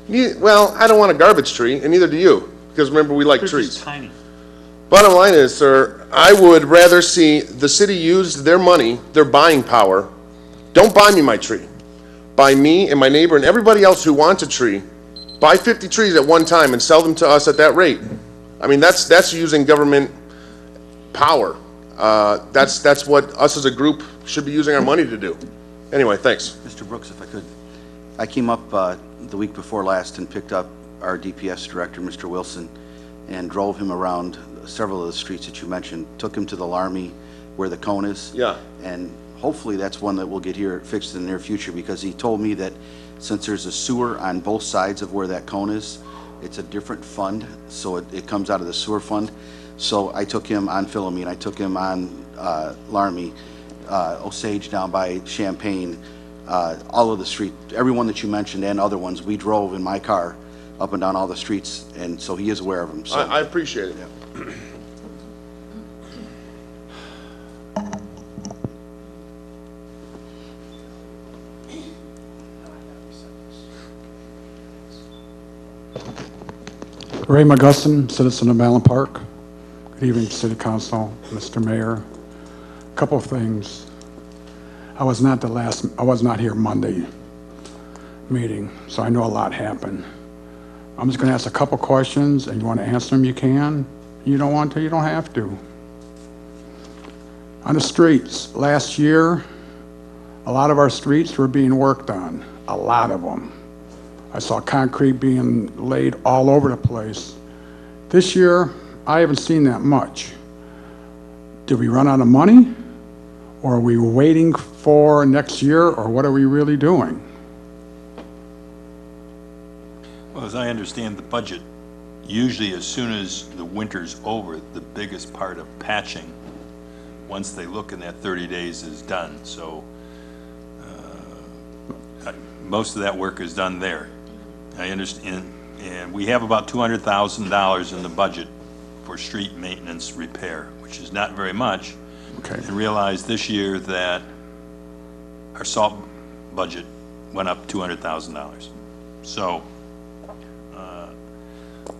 Well, I don't want a garbage tree, and neither do you. Because remember, we like They're trees. just tiny. Bottom line is, sir, I would rather see the city use their money, their buying power. Don't buy me my tree. Buy me and my neighbor and everybody else who wants a tree. Buy 50 trees at one time and sell them to us at that rate. I mean, that's using government power. That's what us as a group should be using our money to do. Anyway, thanks. Mr. Brooks, if I could. I came up the week before last and picked up our DPS director, Mr. Wilson, and drove him around several of the streets that you mentioned. Took him to the Laramie where the cone is. Yeah. And hopefully that's one that we'll get here fixed in the near future, because he told me that since there's a sewer on both sides of where that cone is, it's a different fund, so it comes out of the sewer fund. So I took him on Philomene, I took him on Laramie, Osage down by Champaign, all of the street, every one that you mentioned and other ones, we drove in my car up and down all the streets, and so he is aware of them. So I appreciate it. Yeah. Ray McGusson, citizen of Allen Park. Good evening, City Council, Mr. Mayor. A couple of things. I was not here Monday meeting, so I know a lot happened. I'm just gonna ask a couple questions, and you wanna answer them, you can. You don't want to, you don't have to. On the streets, last year, a lot of our streets were being worked on, a lot of them. I saw concrete being laid all over the place. This year, I haven't seen that much. Did we run out of money? Or are we waiting for next year, or what are we really doing? Well, as I understand the budget, usually as soon as the winter's over, the biggest part of patching, once they look in that 30 days, is done. So most of that work is done there. I understand, and we have about $200,000 in the budget for street maintenance repair, which is not very much. Okay. And realize this year that our salt budget went up $200,000. So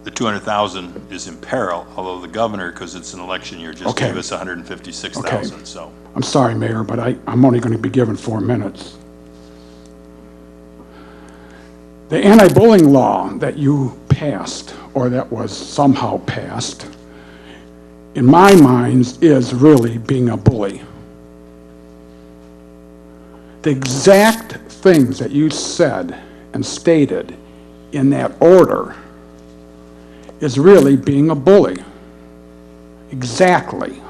the $200,000 is in peril, although the governor, because it's an election year, just Okay. gave us $156,000. So I'm sorry, Mayor, but I'm only going to be given 4 minutes. The anti-bullying law that you passed, or that was somehow passed, in my mind, is really being a bully. The exact things that you said and stated in that order is really being a bully. Exactly.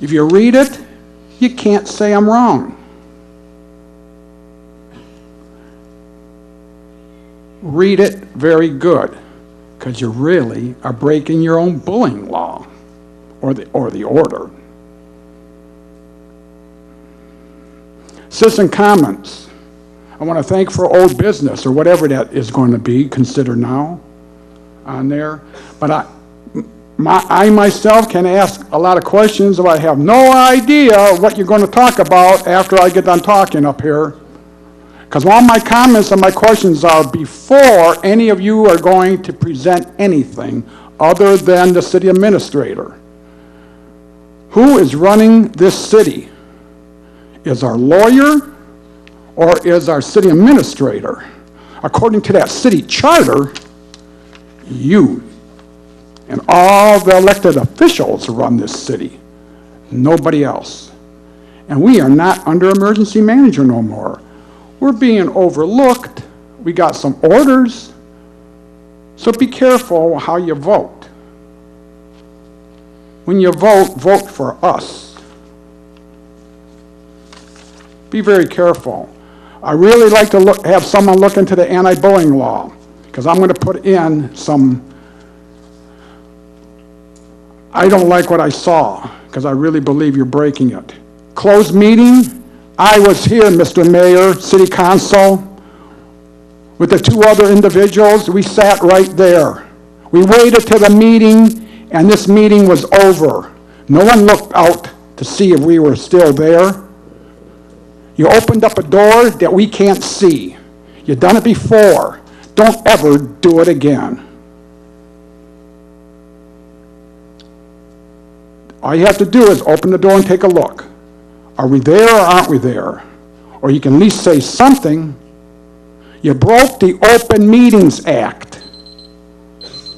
If you read it, you can't say I'm wrong. Read it very good, because you really are breaking your own bullying law or the order. Citizen comments. I want to thank for old business, or whatever that is going to be considered now on there. But I myself can ask a lot of questions, but I have no idea what you're going to talk about after I get done talking up here. Because all my comments and my questions are before any of you are going to present anything other than the city administrator. Who is running this city? Is our lawyer or is our city administrator? According to that city charter, you and all the elected officials run this city, nobody else. And we are not under emergency manager no more. We're being overlooked. We got some orders. So be careful how you vote. When you vote, vote for us. Be very careful. I really like to have someone look into the anti-bullying law, because I'm going to put in some. I don't like what I saw, because I really believe you're breaking it. Closed meeting. I was here, Mr. Mayor, City Council, with the 2 other individuals. We sat right there. We waited till the meeting, and this meeting was over. No one looked out to see if we were still there. You opened up a door that we can't see. You've done it before. Don't ever do it again. All you have to do is open the door and take a look. Are we there or aren't we there? Or you can at least say something. You broke the Open Meetings Act.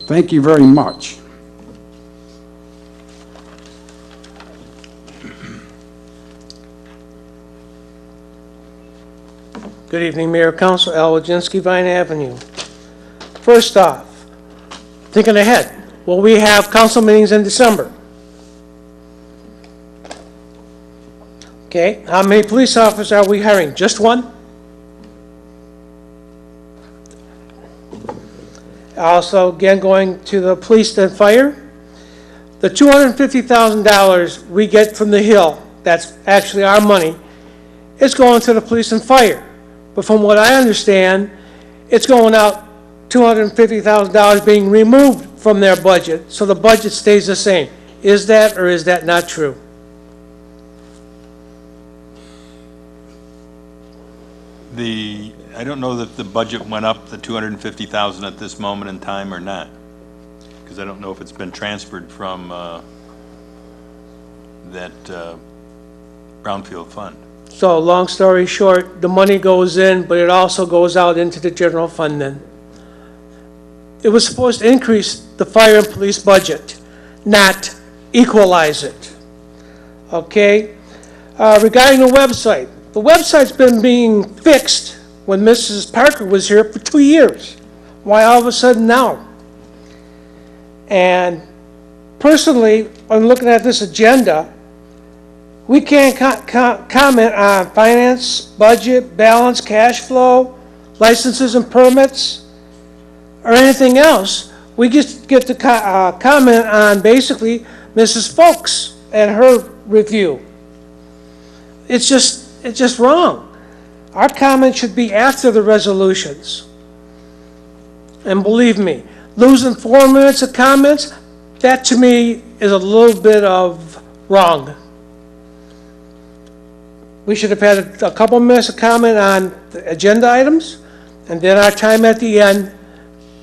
Thank you very much. Good evening, Mayor, Council, Al Wojcinski, Vine Avenue. First off, thinking ahead, will we have council meetings in December? Okay, how many police officers are we hiring? Just one? Also, again, going to the police and fire, the $250,000 we get from the Hill, that's actually our money, it's going to the police and fire. But from what I understand, it's going out $250,000 being removed from their budget, so the budget stays the same. Is that or is that not true? I don't know that the budget went up the $250,000 at this moment in time or not, because I don't know if it's been transferred from that brownfield fund. So long story short, the money goes in, but it also goes out into the general fund then. It was supposed to increase the fire and police budget, not equalize it. Okay? Regarding the website's been being fixed when Mrs. Parker was here for 2 years. Why all of a sudden now? And personally, when looking at this agenda, we can't comment on finance, budget, balance, cash flow, licenses and permits, or anything else. We just get to comment on basically Mrs. Folks and her review. It's just wrong. Our comment should be after the resolutions. And believe me, losing 4 minutes of comments, that to me is a little bit of wrong. We should have had a couple minutes of comment on the agenda items, and then our time at the end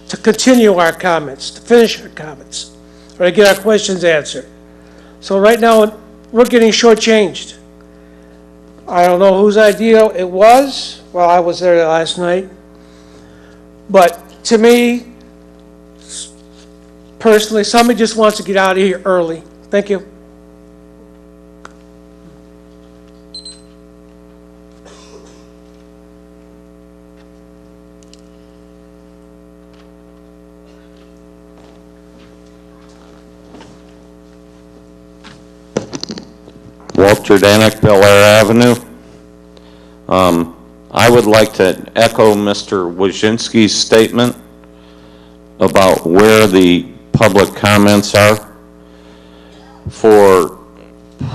to continue our comments, to finish our comments, or to get our questions answered. So right now, we're getting shortchanged. I don't know whose idea it was. Well, I was there last night. But to me, personally, somebody just wants to get out of here early. Thank you. Walter Danek, Bel Air Avenue. I would like to echo Mr. Wojcinski's statement about where the public comments are. For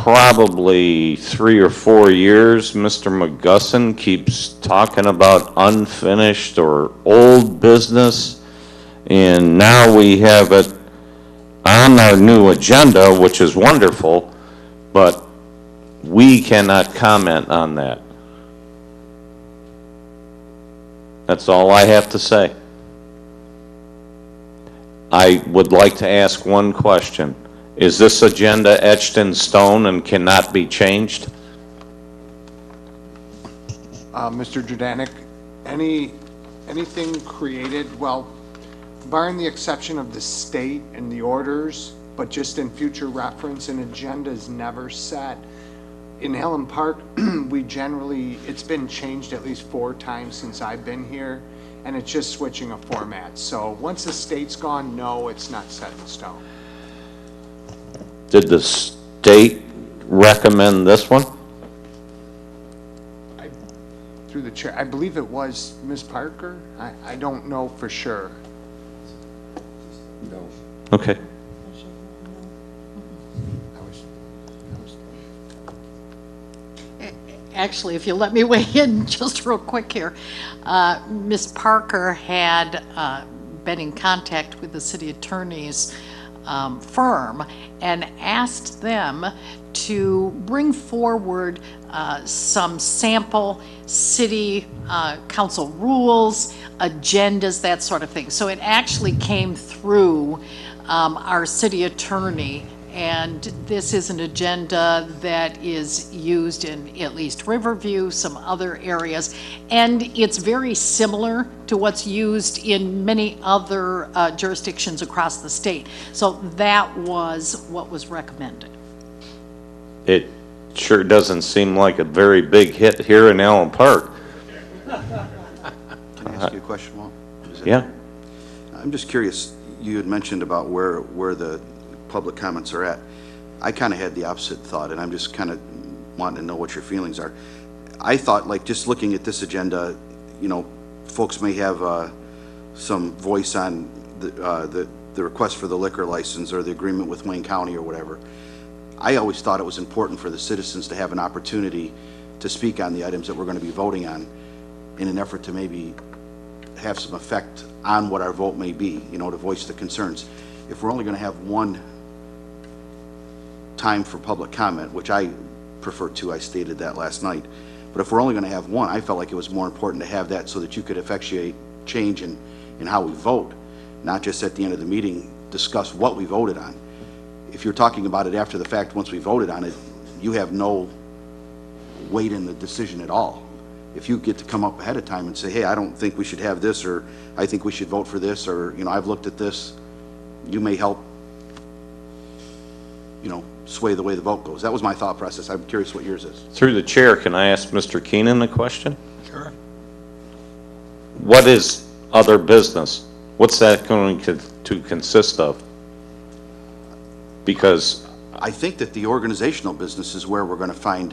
probably 3 or 4 years, Mr. McGusson keeps talking about unfinished or old business, and now we have it on our new agenda, which is wonderful, but we cannot comment on that. That's all I have to say. I would like to ask one question. Is this agenda etched in stone and cannot be changed? Mr. Judanik, anything created, well, barring the exception of the state and the orders, but just in future reference, an agenda is never set. In Allen Park, we generally, it's been changed at least 4 times since I've been here, and it's just switching a format. So once the state's gone, no, it's not set in stone. Did the state recommend this one? Through the chair, I believe it was Ms. Parker. I don't know for sure. No. Okay. Actually, if you let me weigh in just real quick here, Ms. Parker had been in contact with the city attorney's firm and asked them to bring forward some sample city council rules, agendas, that sort of thing. So it actually came through our city attorney, and this is an agenda that is used in at least Riverview, some other areas, and it's very similar to what's used in many other jurisdictions across the state. So that was what was recommended. It sure doesn't seem like a very big hit here in Allen Park. Can I ask you a question, Walt? Yeah. I'm just curious, you had mentioned about where the public comments are at. I kind of had the opposite thought, and I'm just kind of wanting to know what your feelings are. I thought, like, just looking at this agenda, you know, folks may have some voice on the request for the liquor license or the agreement with Wayne County or whatever. I always thought it was important for the citizens to have an opportunity to speak on the items that we're going to be voting on in an effort to maybe have some effect on what our vote may be, you know, to voice the concerns. If we're only going to have one time for public comment, which I prefer to, I stated that last night, but if we're only going to have one, I felt like it was more important to have that so that you could effectuate change in how we vote, not just at the end of the meeting discuss what we voted on. If you're talking about it after the fact, once we voted on it, you have no weight in the decision at all. If you get to come up ahead of time and say, hey, I don't think we should have this, or I think we should vote for this, or, you know, I've looked at this, you may help, you know, sway the way the vote goes. That was my thought process. I'm curious what yours is. Through the chair, can I ask Mr. Keenan a question? Sure. what is other business? What's that going to consist of? Because I think that the organizational business is where we're going to find,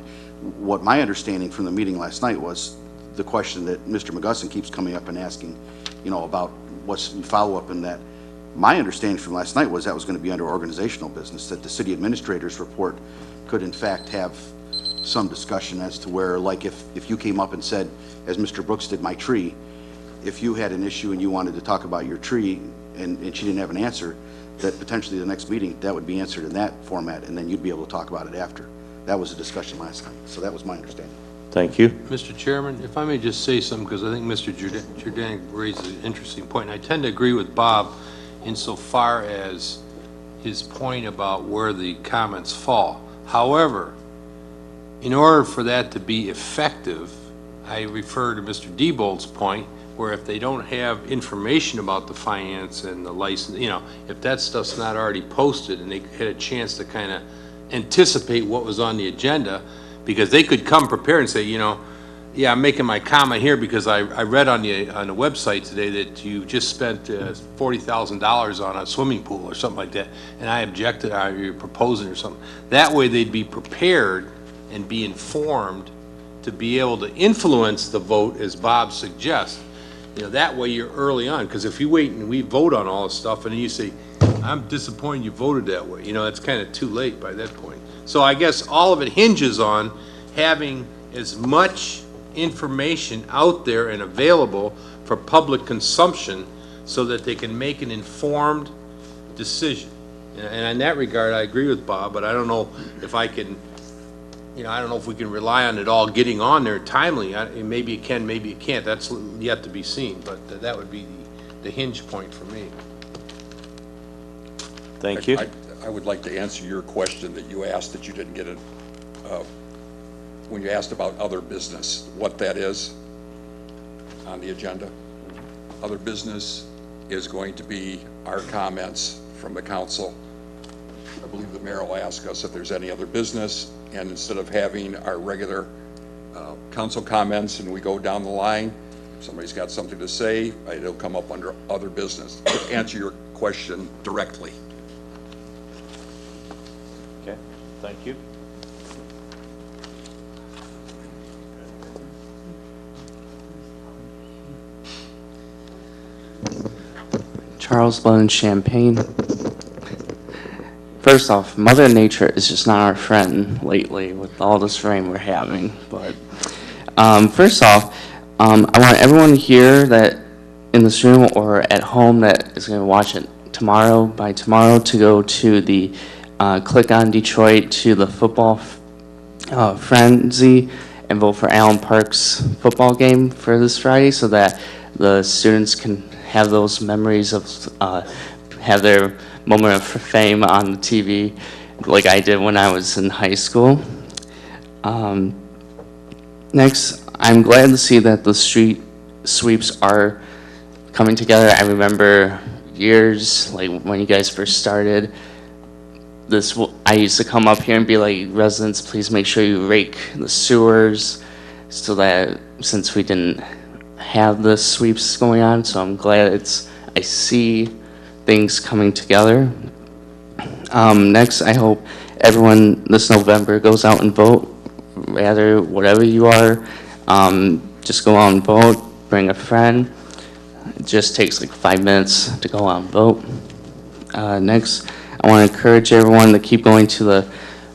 what my understanding from the meeting last night was, the question that Mr. McGusson keeps coming up and asking, about what's follow-up in that. My understanding from last night was that was going to be under organizational business, that the city administrator's report could in fact have some discussion as to where, like if you came up and said, as Mr. Brooks did, my tree, if you had an issue and you wanted to talk about your tree and she didn't have an answer, that potentially the next meeting, that would be answered in that format, and then you'd be able to talk about it after. That was a discussion last night, so that was my understanding. Thank you. Mr. Chairman, if I may just say something, because I think Mr. Jordan raises an interesting point, and I tend to agree with Bob insofar as his point about where the comments fall. However, in order for that to be effective, I refer to Mr. Diebold's point, where if they don't have information about the finance and the license, if that stuff's not already posted and they had a chance to kind of anticipate what was on the agenda, because they could come prepared and say, yeah, I'm making my comment here because I read on the website today that you just spent $40,000 on a swimming pool or something like that, and I objected, or you're proposing or something. That way they'd be prepared and be informed to be able to influence the vote as Bob suggests. That way you're early on, because if you wait and we vote on all this stuff and then you say, I'm disappointed you voted that way, it's kind of too late by that point. So I guess all of it hinges on having as much information out there and available for public consumption so that they can make an informed decision. And in that regard, I agree with Bob, but I don't know if I can, I don't know if we can rely on it all getting on there timely. Maybe it can, maybe it can't. That's yet to be seen, but that would be the hinge point for me. Thank you. I would like to answer your question that you asked that you didn't get it, when you asked about other business, what that is on the agenda. Other business is going to be our comments from the council. I believe the mayor will ask us if there's any other business, and instead of having our regular council comments and we go down the line, if somebody's got something to say, it'll come up under other business. To answer your question directly. Okay, thank you. Charles Blunt, Champaign. First off, Mother Nature is just not our friend lately with all this rain we're having. But first off, I want everyone here that in this room or at home that is going to watch it by tomorrow to go to the click on Detroit to the football frenzy and vote for Allen Park's football game for this Friday, so that the students can have those memories of have their moment of fame on the TV like I did when I was in high school. Next, I'm glad to see that the street sweeps are coming together. I remember years, like when you guys first started, I used to come up here and be like, residents, please make sure you rake the sewers, so that since we didn't have the sweeps going on, so I'm glad I see things coming together. Next, I hope everyone this November goes out and vote, rather whatever you are, just go out and vote, bring a friend. It just takes like 5 minutes to go out and vote. Next, I want to encourage everyone to keep going to the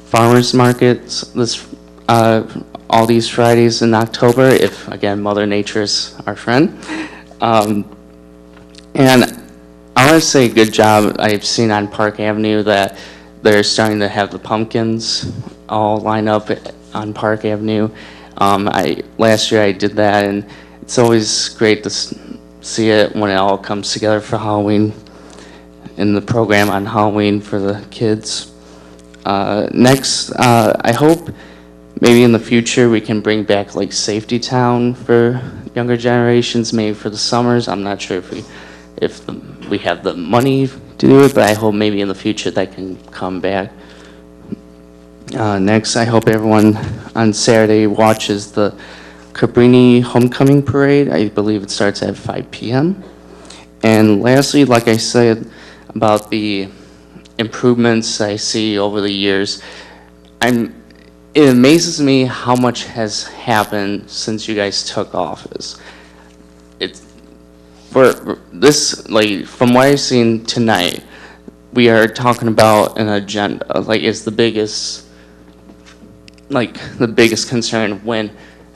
farmers markets all these Fridays in October, if, again, Mother Nature is our friend. And I want to say good job. I've seen on Park Avenue that they're starting to have the pumpkins all line up on Park Avenue. Last year I did that, and it's always great to see it when it all comes together for Halloween, in the program on Halloween for the kids. Next, I hope maybe in the future we can bring back like Safety Town for younger generations, maybe for the summers. I'm not sure if we have the money to do it, but I hope maybe in the future that can come back. Next, I hope everyone on Saturday watches the Cabrini Homecoming Parade. I believe it starts at 5 p.m. And lastly, like I said about the improvements I see over the years, it amazes me how much has happened since you guys took office. For this, like, from what I've seen tonight, we are talking about an agenda, like, it's the biggest concern. When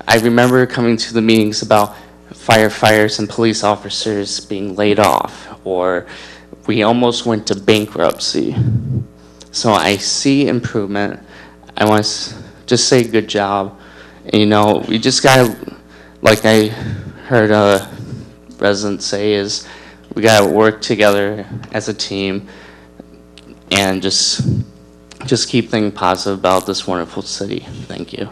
I remember coming to the meetings about firefighters and police officers being laid off, or we almost went to bankruptcy. So I see improvement. I want to just say good job. And, we just got, like I heard a resident say, is we got to work together as a team and just keep thinking positive about this wonderful city. Thank you.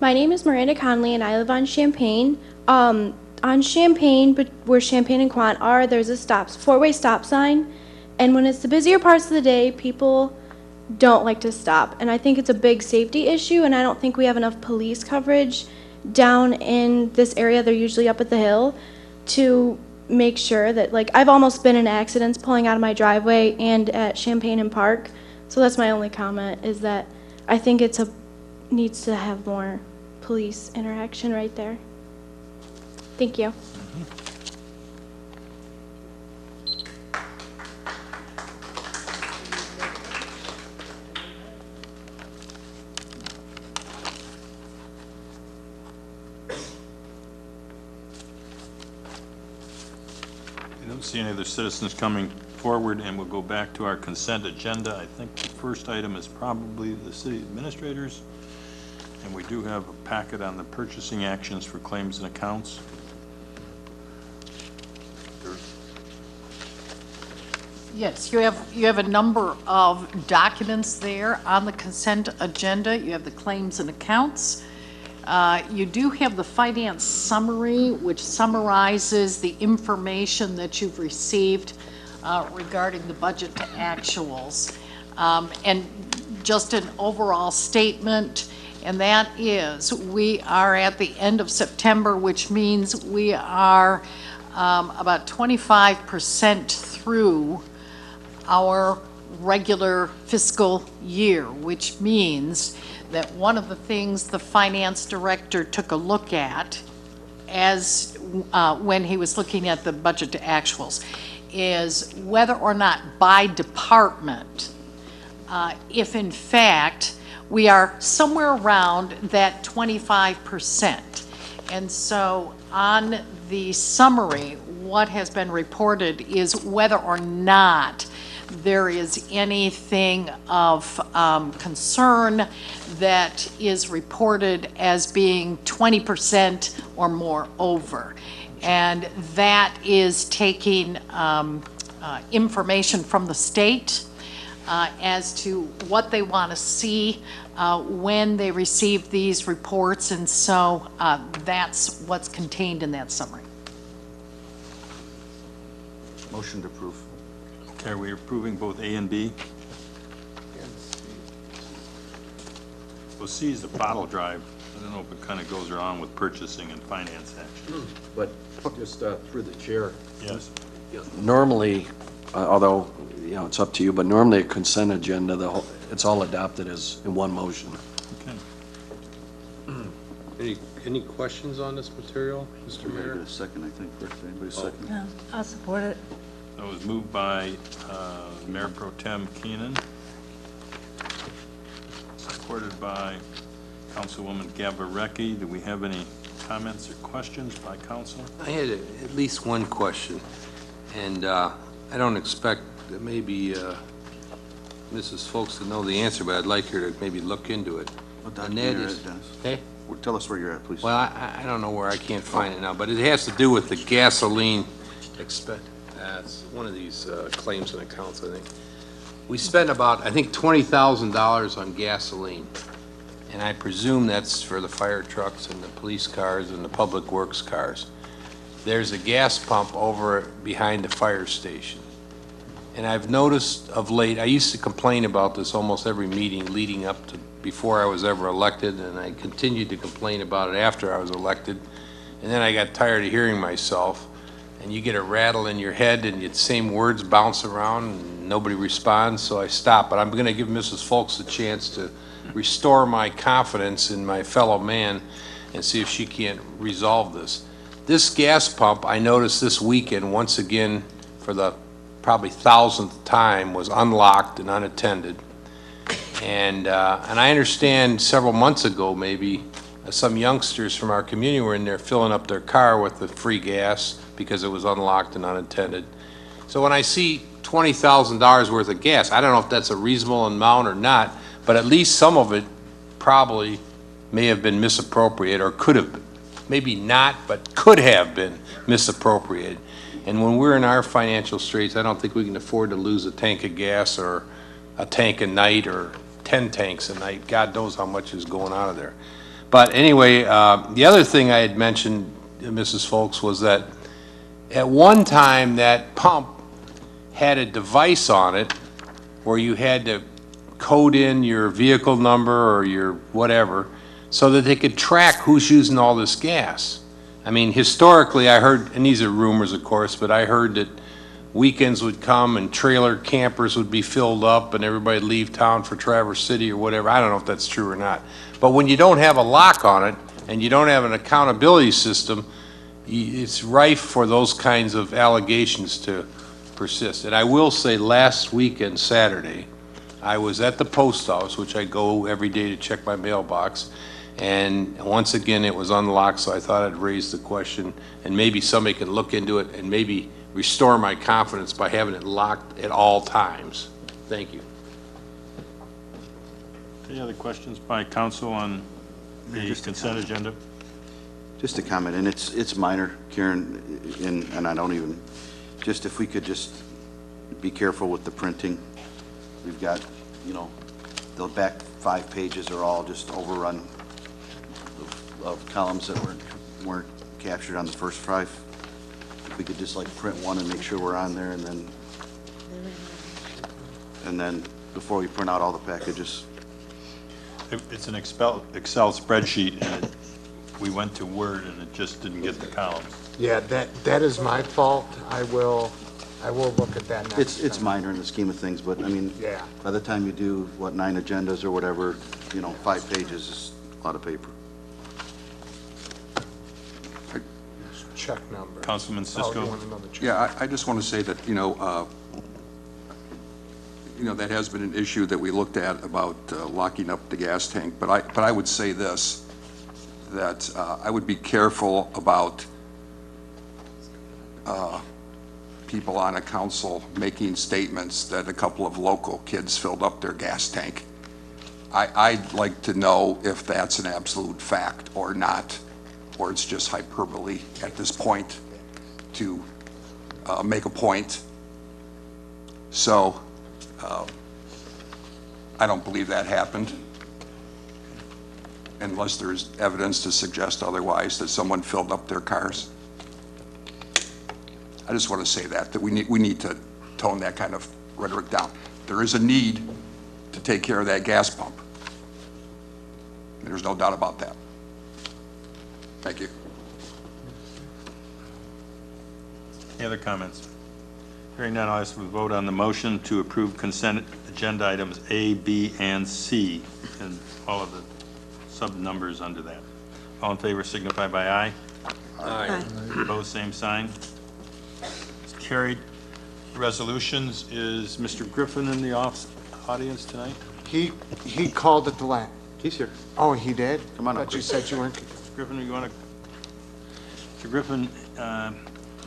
My name is Miranda Conley, and I live on Champaign. On Champaign, but where Champaign and Quant are, there's a four-way stop sign. And when it's the busier parts of the day, people don't like to stop. And I think it's a big safety issue, and I don't think we have enough police coverage down in this area. They're usually up at the hill to make sure that, like, I've almost been in accidents pulling out of my driveway and at Champaign and Park. So that's my only comment, is that I think needs to have more police interaction right there. Thank you. I don't see any other citizens coming forward, and we'll go back to our consent agenda. I think the first item is probably the city administrators. And we do have a packet on the purchasing actions for claims and accounts. Yes, you have a number of documents there on the consent agenda. You have the claims and accounts. You do have the finance summary, which summarizes the information that you've received regarding the budget to actuals. And just an overall statement, and that is, we are at the end of September, which means we are about 25% through our regular fiscal year, which means that one of the things the finance director took a look at as when he was looking at the budget to actuals is whether or not by department, if in fact we are somewhere around that 25%. And so on the summary, what has been reported is whether or not there is anything of concern that is reported as being 20% or more over. And that is taking information from the state as to what they want to see when they receive these reports, and so that's what's contained in that summary. Motion to approve. Okay, are we approving both A and B? Well, C is the bottle drive. I don't know if it kind of goes around with purchasing and finance action. But just through the chair. Yes. Normally, although, it's up to you, but normally a consent agenda, it's all adopted as in one motion. Okay. Any questions on this material, Mr. Mayor? Get a second, I think, first. Anybody second? No, I'll support it. That was moved by Mayor Pro Tem Keenan, supported by Councilwoman Gabarecki. Do we have any comments or questions by council? I had at least one question, and I don't expect maybe Mrs. Folks to know the answer, but I'd like her to maybe look into it. What And document that you're is- at, Dennis? Hey? Tell us where you're at, please. Well, I don't know where, I can't find it now, but it has to do with the gasoline expense. It's one of these claims and accounts, I think. We spend about, I think, $20,000 on gasoline. And I presume that's for the fire trucks and the police cars and the public works cars. There's a gas pump over behind the fire station. And I've noticed of late, I used to complain about this almost every meeting leading up to before I was ever elected, and I continued to complain about it after I was elected. And then I got tired of hearing myself. And you get a rattle in your head and the same words bounce around and nobody responds, so I stopped. But I'm going to give Mrs. Folks a chance to restore my confidence in my fellow man and see if she can't resolve this. This gas pump, I noticed this weekend, once again, for the probably 1,000th time, was unlocked and unattended. And I understand several months ago, maybe, some youngsters from our community were in there filling up their car with the free gas because it was unlocked and unattended. So when I see $20,000 worth of gas, I don't know if that's a reasonable amount or not, but at least some of it probably may have been misappropriated or could have been. Maybe not, but could have been misappropriated. And when we're in our financial straits, I don't think we can afford to lose a tank of gas or a tank a night or 10 tanks a night. God knows how much is going out of there. But anyway, the other thing I had mentioned, Mrs. Folks, was that at one time that pump had a device on it where you had to code in your vehicle number or your whatever so that they could track who's using all this gas. I mean, historically, I heard, and these are rumors, of course, but I heard that weekends would come and trailer campers would be filled up and everybody would leave town for Traverse City or whatever. I don't know if that's true or not. But when you don't have a lock on it and you don't have an accountability system, it's rife for those kinds of allegations to persist. And I will say last weekend, Saturday, I was at the post office, which I go every day to check my mailbox, and once again it was unlocked, so I thought I'd raise the question, and maybe somebody could look into it and maybe restore my confidence by having it locked at all times. Thank you. Any other questions by council on the consent agenda? Just a comment, and it's minor, Karen, and I don't even, just if we could just be careful with the printing. We've got, you know, the back 5 pages are all just overrun of columns that weren't captured on the first 5. If we could just like print one and make sure we're on there, and then before we print out all the packages. It's an Excel spreadsheet, and we went to Word and it just didn't get the columns. Yeah, that is my fault. I will look at that next time. It's minor in the scheme of things, but I mean, Yeah. by the time you do, what, 9 agendas or whatever, you know, 5 pages is a lot of paper. Check number. Councilman Cisco? Oh, you want another check? Yeah, I just want to say that, that has been an issue that we looked at about locking up the gas tank. But I would say this, that I would be careful about people on a council making statements that a couple of local kids filled up their gas tank. I'd like to know if that's an absolute fact or not, or it's just hyperbole at this point to make a point. So I don't believe that happened, unless there's evidence to suggest otherwise, that someone filled up their cars. I just want to say that we need to tone that kind of rhetoric down. There is a need to take care of that gas pump. There's no doubt about that. Thank you. Any other comments? Hearing none, I'll ask for a vote on the motion to approve consent agenda items A, B, and C, and all of the sub-numbers under that. All in favor signify by aye. Aye. Opposed, same sign. It's carried. Resolutions, is Mr. Griffin in the audience tonight? He called at the last. He's here. Oh, he did? Come on up, But you please. said you weren't. Mr. Griffin, you want to? Mr. Griffin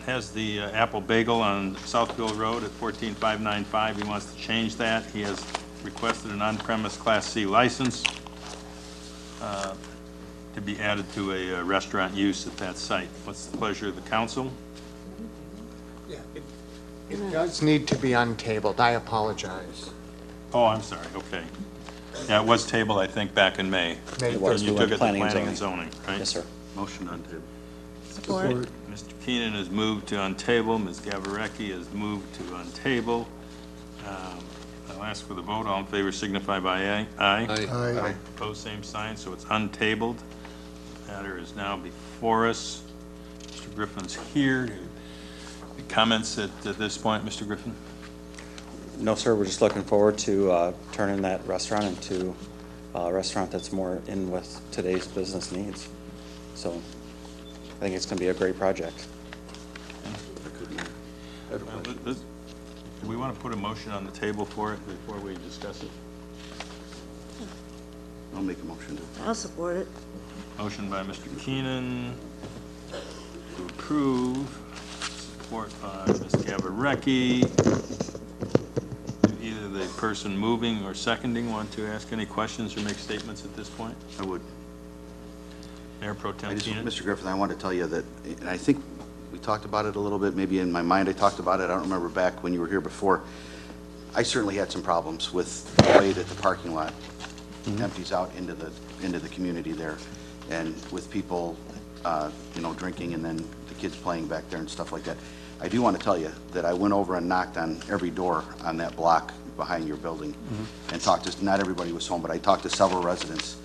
has the Apple Bagel on Southville Road at 14595. He wants to change that. He has requested an on-premise Class C license to be added to a restaurant use at that site. What's the pleasure of the council? Yeah. It does need to be untabled. I apologize. Oh, I'm sorry, okay. Yeah, it was tabled, I think, back in May. May And first. you took it to planning and zoning, right? Yes, sir. Motion on table. Support. Mr. Keenan has moved to untable, Ms. Gavarecki has moved to untable. I'll ask for the vote. All in favor signify by aye. Aye. Aye. Opposed, same sign, so it's untabled. Matter is now before us. Mr. Griffin's here. Any comments at this point, Mr. Griffin? No, sir, we're just looking forward to turning that restaurant into a restaurant that's more in with today's business needs. So I think it's going to be a great project. Do we want to put a motion on the table for it before we discuss it? I'll make a motion to. I'll support it. Motion by Mr. Keenan to approve, support by Ms. Gavarecki. Do either the person moving or seconding want to ask any questions or make statements at this point? I would. Mayor Pro Tem Keenan? Mr. Griffin, I want to tell you that, and I think we talked about it a little bit, maybe in my mind I talked about it, I don't remember back when you were here before. I certainly had some problems with the way that the parking lot empties out into the community there, and with people, drinking, and then the kids playing back there and stuff like that. I do want to tell you that I went over and knocked on every door on that block behind your building and talked to, not everybody was home, but I talked to several residents,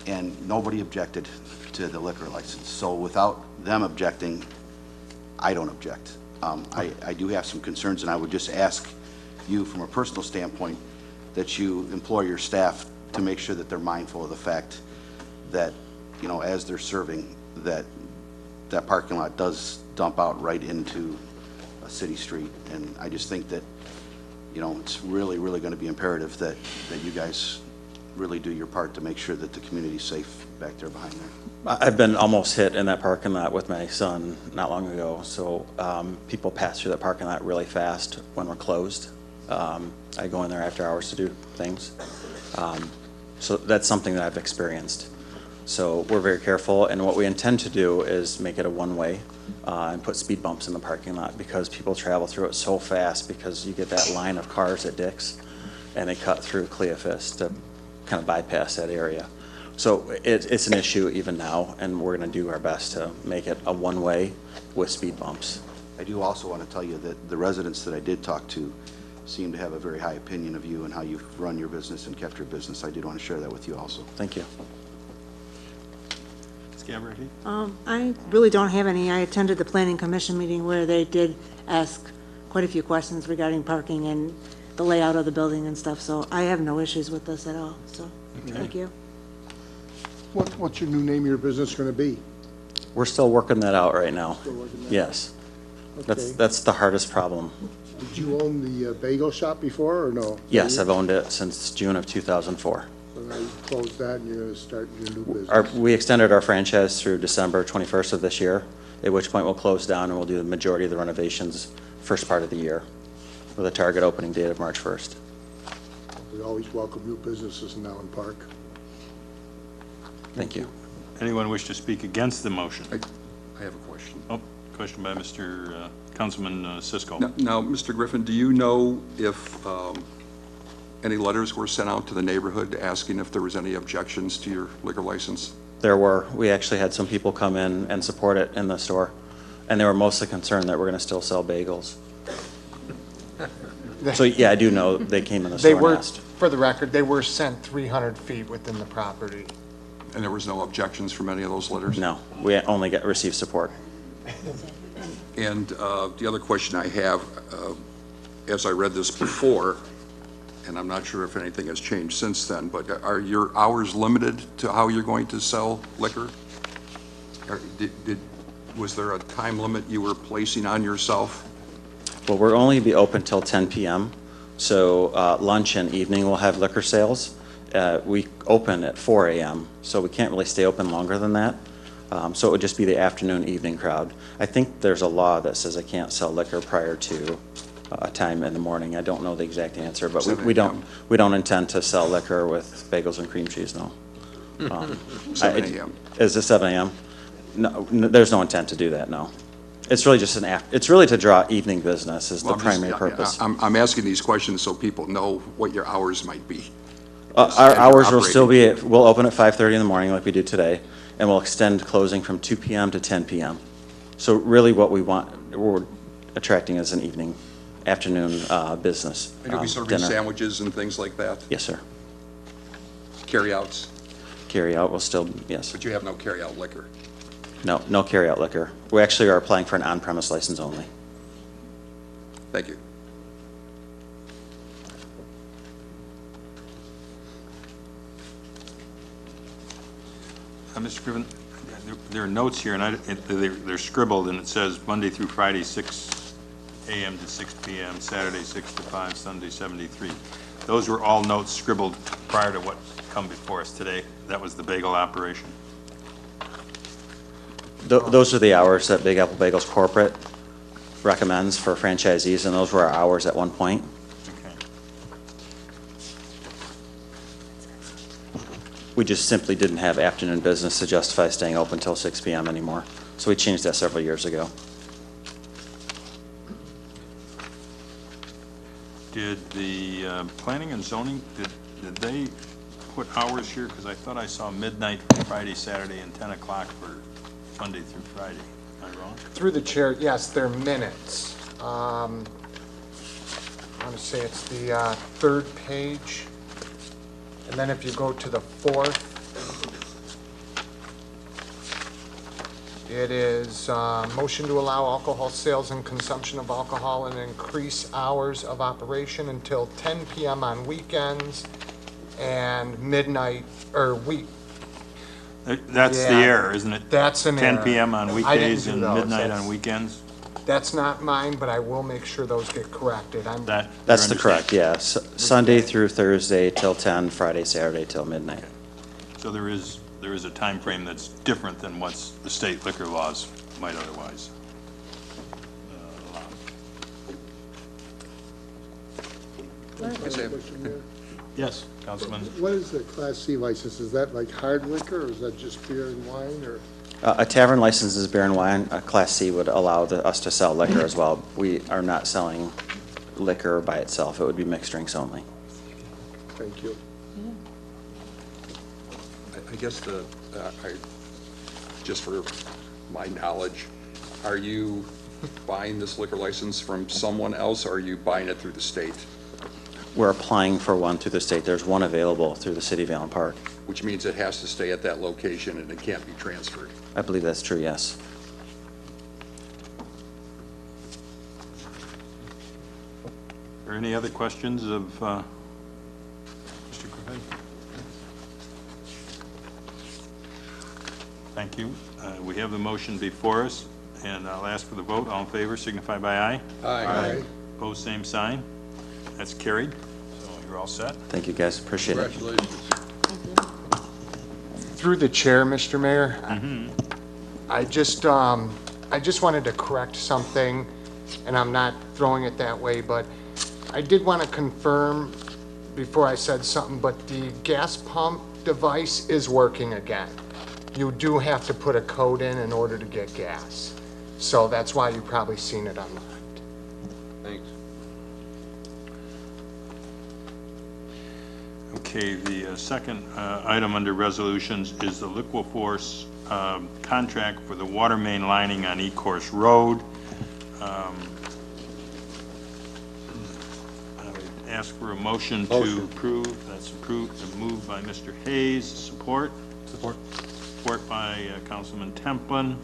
and nobody objected to the liquor license. So without them objecting, I don't object. I do have some concerns, and I would just ask you from a personal standpoint that you employ your staff to make sure that they're mindful of the fact that, as they're serving, that parking lot does dump out right into a city street. And I just think that, it's really, really going to be imperative that you guys really do your part to make sure that the community's safe back there behind there. I've been almost hit in that parking lot with my son not long ago. So people pass through that parking lot really fast when we're closed. I go in there after hours to do things. So that's something that I've experienced. So we're very careful, and what we intend to do is make it a one-way and put speed bumps in the parking lot, because people travel through it so fast, because you get that line of cars at Dick's and they cut through Cleophas to kind of bypass that area. So it's an issue even now, and we're going to do our best to make it a one-way with speed bumps. I do also want to tell you that the residents that I did talk to seem to have a very high opinion of you and how you've run your business and kept your business. I did want to share that with you also. Thank you. Ms. Gavarecki? I really don't have any. I attended the planning commission meeting where they did ask quite a few questions regarding parking and the layout of the building and stuff, so I have no issues with this at all, so, thank you. What's your new name of your business going to be? We're still working that out right now. Still working that Yes. Okay. That's the hardest problem. Did you own the bagel shop before, or no? Yes, I've owned it since June of 2004. So now you closed that and you're going to start your new business? We extended our franchise through December 21st of this year, at which point we'll close down and we'll do the majority of the renovations first part of the year, with a target opening date of March 1st. We always welcome new businesses in Allen Park. Thank you. Anyone wish to speak against the motion? I have a question. Oh, question by Mr. Councilman Cisco. Now, Mr. Griffin, do you know if any letters were sent out to the neighborhood asking if there was any objections to your liquor license? There were. We actually had some people come in and support it in the store, and they were mostly concerned that we're going to still sell bagels. So, yeah, I do know they came in the store and asked. For the record, they were sent 300 feet within the property. And there was no objections from any of those letters? No, we only received support. And the other question I have, as I read this before, and I'm not sure if anything has changed since then, but are your hours limited to how you're going to sell liquor? Or was there a time limit you were placing on yourself? Well, we'll only be open till 10 p.m., so lunch and evening we'll have liquor sales. We open at 4 a.m., so we can't really stay open longer than that. So it would just be the afternoon, evening crowd. I think there's a law that says I can't sell liquor prior to a time in the morning. I don't know the exact answer, but we don't intend to sell liquor with bagels and cream cheese, no. 7 a.m. Is it 7 a.m.? No, there's no intent to do that, no. It's really just it's really to draw evening business is the Well, I'm just- primary purpose. I'm asking these questions so people know what your hours might be. Our as you're hours will still operating. be, we'll open at 5:30 in the morning like we do today, and we'll extend closing from 2 PM to 10 PM. So really what we're attracting is an evening, afternoon business. And you'll be serving dinner. sandwiches and things like that? Yes, sir. Carry-outs? Carry out will still, yes. But you have no carry-out liquor? No, no carry out liquor. We actually are applying for an on-premise license only. Thank you. Mr. Griffin, there are notes here, and they're scribbled, and it says Monday through Friday, 6 a.m. to 6 p.m., Saturday, 6 to 5, Sunday, 7 to 3. Those were all notes scribbled prior to what come before us today. That was the bagel operation. Those are the hours that Big Apple Bagels corporate recommends for franchisees, and those were our hours at one point. We just simply didn't have afternoon business to justify staying open until 6 PM anymore. So we changed that several years ago. Did the planning and zoning, did they put hours here? Because I thought I saw midnight for Friday, Saturday, and 10 o'clock for Monday through Friday. Am I wrong? Through the chair, yes, they're minutes. I want to say it's the third page. And then if you go to the fourth, it is motion to allow alcohol sales and consumption of alcohol and increase hours of operation until 10 PM on weekends and midnight, or That's the Yeah, error, isn't it? that's an 10 error. PM on I didn't weekdays do and those. midnight That's- on weekends? That's not mine, but I will make sure those get corrected. That's the correct, yeah. Sunday through Thursday till 10, Friday, Saturday till midnight. So there is a time frame that's different than what's the state liquor laws might otherwise allow. Yes, Councilman. What is the Class C license? Is that like hard liquor, or is that just beer and wine, or? A tavern license is beer and wine. A Class C would allow us to sell liquor as well. We are not selling liquor by itself. It would be mixed drinks only. Thank you. I guess just for my knowledge, are you buying this liquor license from someone else, or are you buying it through the state? We're applying for one through the state. There's one available through the city of Allen Park. Which means it has to stay at that location and it can't be transferred. I believe that's true, yes. Are there any other questions of Mr. Griffin? Thank you. We have the motion before us, and I'll ask for the vote. All in favor, signify by aye. Aye. Opposed, same sign. That's carried, so you're all set. Thank you, guys. Appreciate it. Congratulations. Through the chair, Mr. Mayor, I just wanted to correct something, and I'm not throwing it that way, but I did want to confirm before I said something, but the gas pump device is working again. You do have to put a code in order to get gas. So that's why you've probably seen it online. Thanks. Okay, the second item under resolutions is the Liquiforce contract for the water main lining on Ecorse Road. I would ask for a motion to approve. That's approved and moved by Mr. Hayes. Support? Support. Support by Councilman Templin.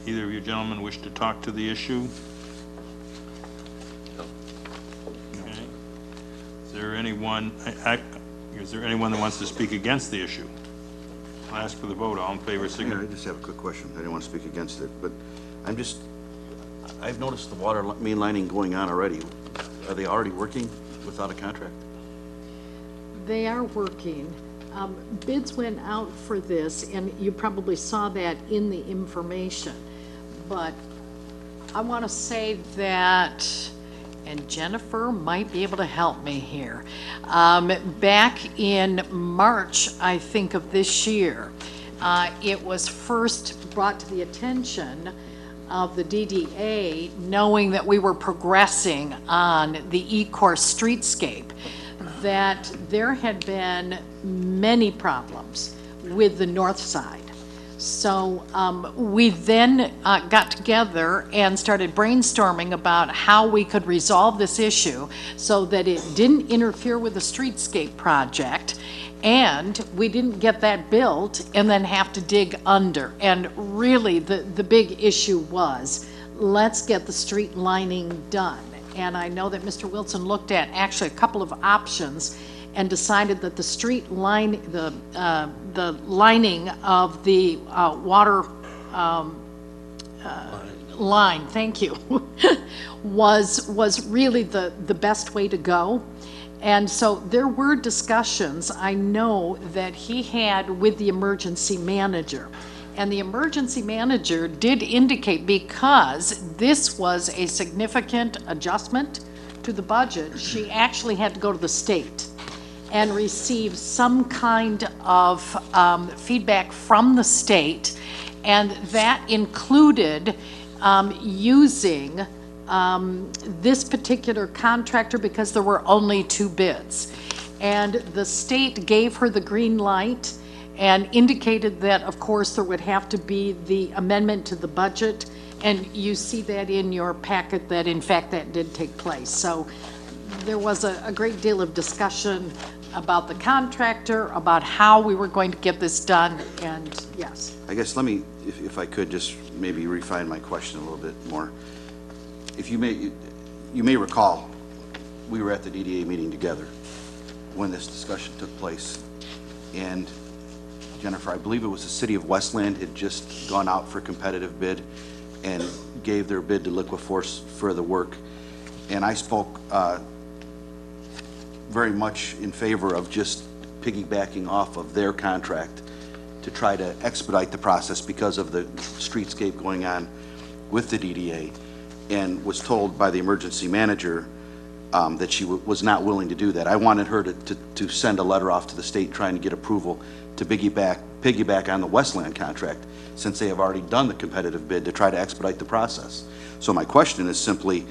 Either of you gentlemen wish to talk to the issue? Okay. Is there anyone that wants to speak against the issue? I'll ask for the vote. All in favor, signify. I just have a quick question. I didn't want to speak against it, but I've noticed the water main lining going on already. Are they already working without a contract? They are working. Bids went out for this, and you probably saw that in the information. But I want to say that, and Jennifer might be able to help me here. Back in March, I think, of this year, it was first brought to the attention of the DDA, knowing that we were progressing on the E-course streetscape, that there had been many problems with the north side. So we then got together and started brainstorming about how we could resolve this issue so that it didn't interfere with the streetscape project, and we didn't get that built and then have to dig under. And really, the big issue was, let's get the street lining done. And I know that Mr. Wilson looked at actually a couple of options and decided that the street line, the lining of the water line, thank you, was really the best way to go. And so there were discussions, I know, that he had with the emergency manager. And the emergency manager did indicate, because this was a significant adjustment to the budget, she actually had to go to the state and receive some kind of feedback from the state, and that included using this particular contractor because there were only 2 bids. And the state gave her the green light and indicated that, of course, there would have to be the amendment to the budget, and you see that in your packet that, in fact, that did take place. So there was a great deal of discussion about the contractor, about how we were going to get this done, and yes. I guess let me, if I could, just maybe refine my question a little bit more. If you may recall, we were at the DDA meeting together when this discussion took place, and Jennifer, I believe it was the city of Westland had just gone out for competitive bid and gave their bid to Liquiforce for the work, and I spoke very much in favor of just piggybacking off of their contract to try to expedite the process because of the streetscape going on with the DDA, and was told by the emergency manager that she was not willing to do that. I wanted her to send a letter off to the state trying to get approval to piggyback on the Westland contract, since they have already done the competitive bid, to try to expedite the process. So my question is simply,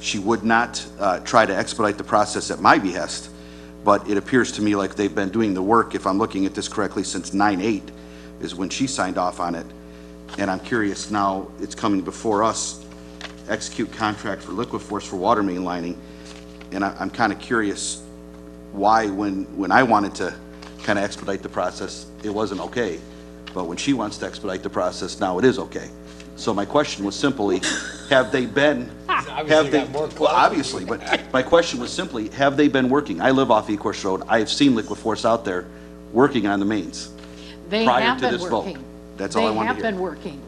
she would not try to expedite the process at my behest, but it appears to me like they've been doing the work, if I'm looking at this correctly, since 9/8 is when she signed off on it. And I'm curious now, it's coming before us, execute contract for Liquiforce for water main lining, and I'm kind of curious why, when I wanted to kind of expedite the process, it wasn't okay, but when she wants to expedite the process, now it is okay. So my question was simply, have they been, well, obviously, but my question was simply, have they been working? I live off E-Course Road. I have seen Liquiforce out there working on the mains prior to this vote. That's all I wanted to hear. They have been working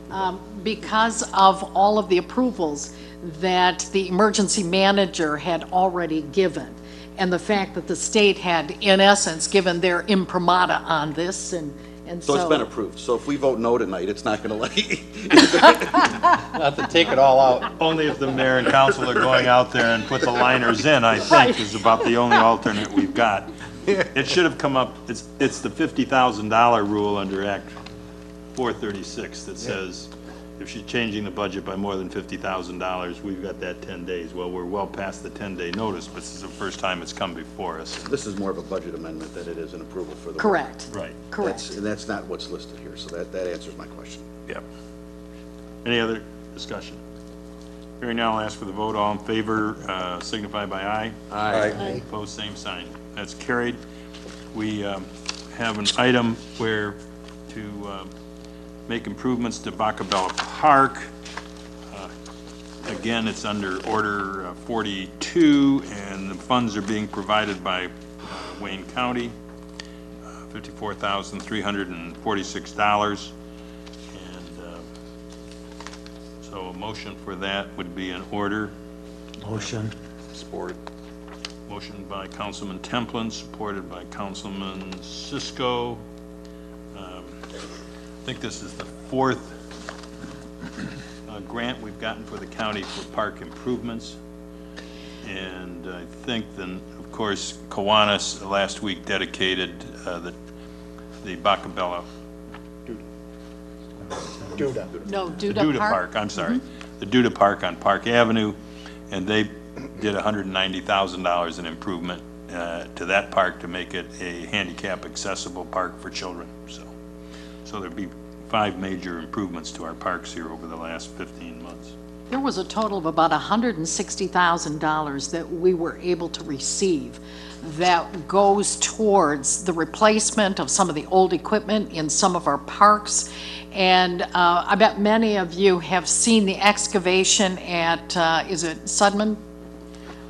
because of all of the approvals that the emergency manager had already given, and the fact that the state had, in essence, given their imprimatur on this, and so it's been approved. So if we vote no tonight, it's not going to let you. Not to take it all out. Only if the mayor and council are going out there and put the liners in, I think, is about the only alternate we've got. It should have come up, it's the $50,000 rule under Act 436 that says if she's changing the budget by more than $50,000, we've got that 10 days. Well, we're well past the 10-day notice, but this is the first time it's come before us. This is more of a budget amendment than it is an approval for the work. Correct. Right. Correct. And that's not what's listed here, so that answers my question. Yep. Any other discussion? Hearing now, I'll ask for the vote. All in favor, signify by aye. Aye. Opposed, same sign. That's carried. We have an item where to make improvements to Bacabella Park. Again, it's under Order 42, and the funds are being provided by Wayne County, $54,346. And so a motion for that would be in order. Motion. Support. Motion by Councilman Templin, supported by Councilman Cisco. I think this is the 4th grant we've gotten for the county for park improvements. And I think then, of course, Kiwanis last week dedicated the Bacabella No, The Duda Duda Park. Park, I'm sorry. The Duda Park on Park Avenue, and they did $190,000 in improvement to that park to make it a handicap accessible park for children, so there'd be 5 major improvements to our parks here over the last 15 months. There was a total of about $160,000 that we were able to receive that goes towards the replacement of some of the old equipment in some of our parks. And I bet many of you have seen the excavation at, is it Sudman?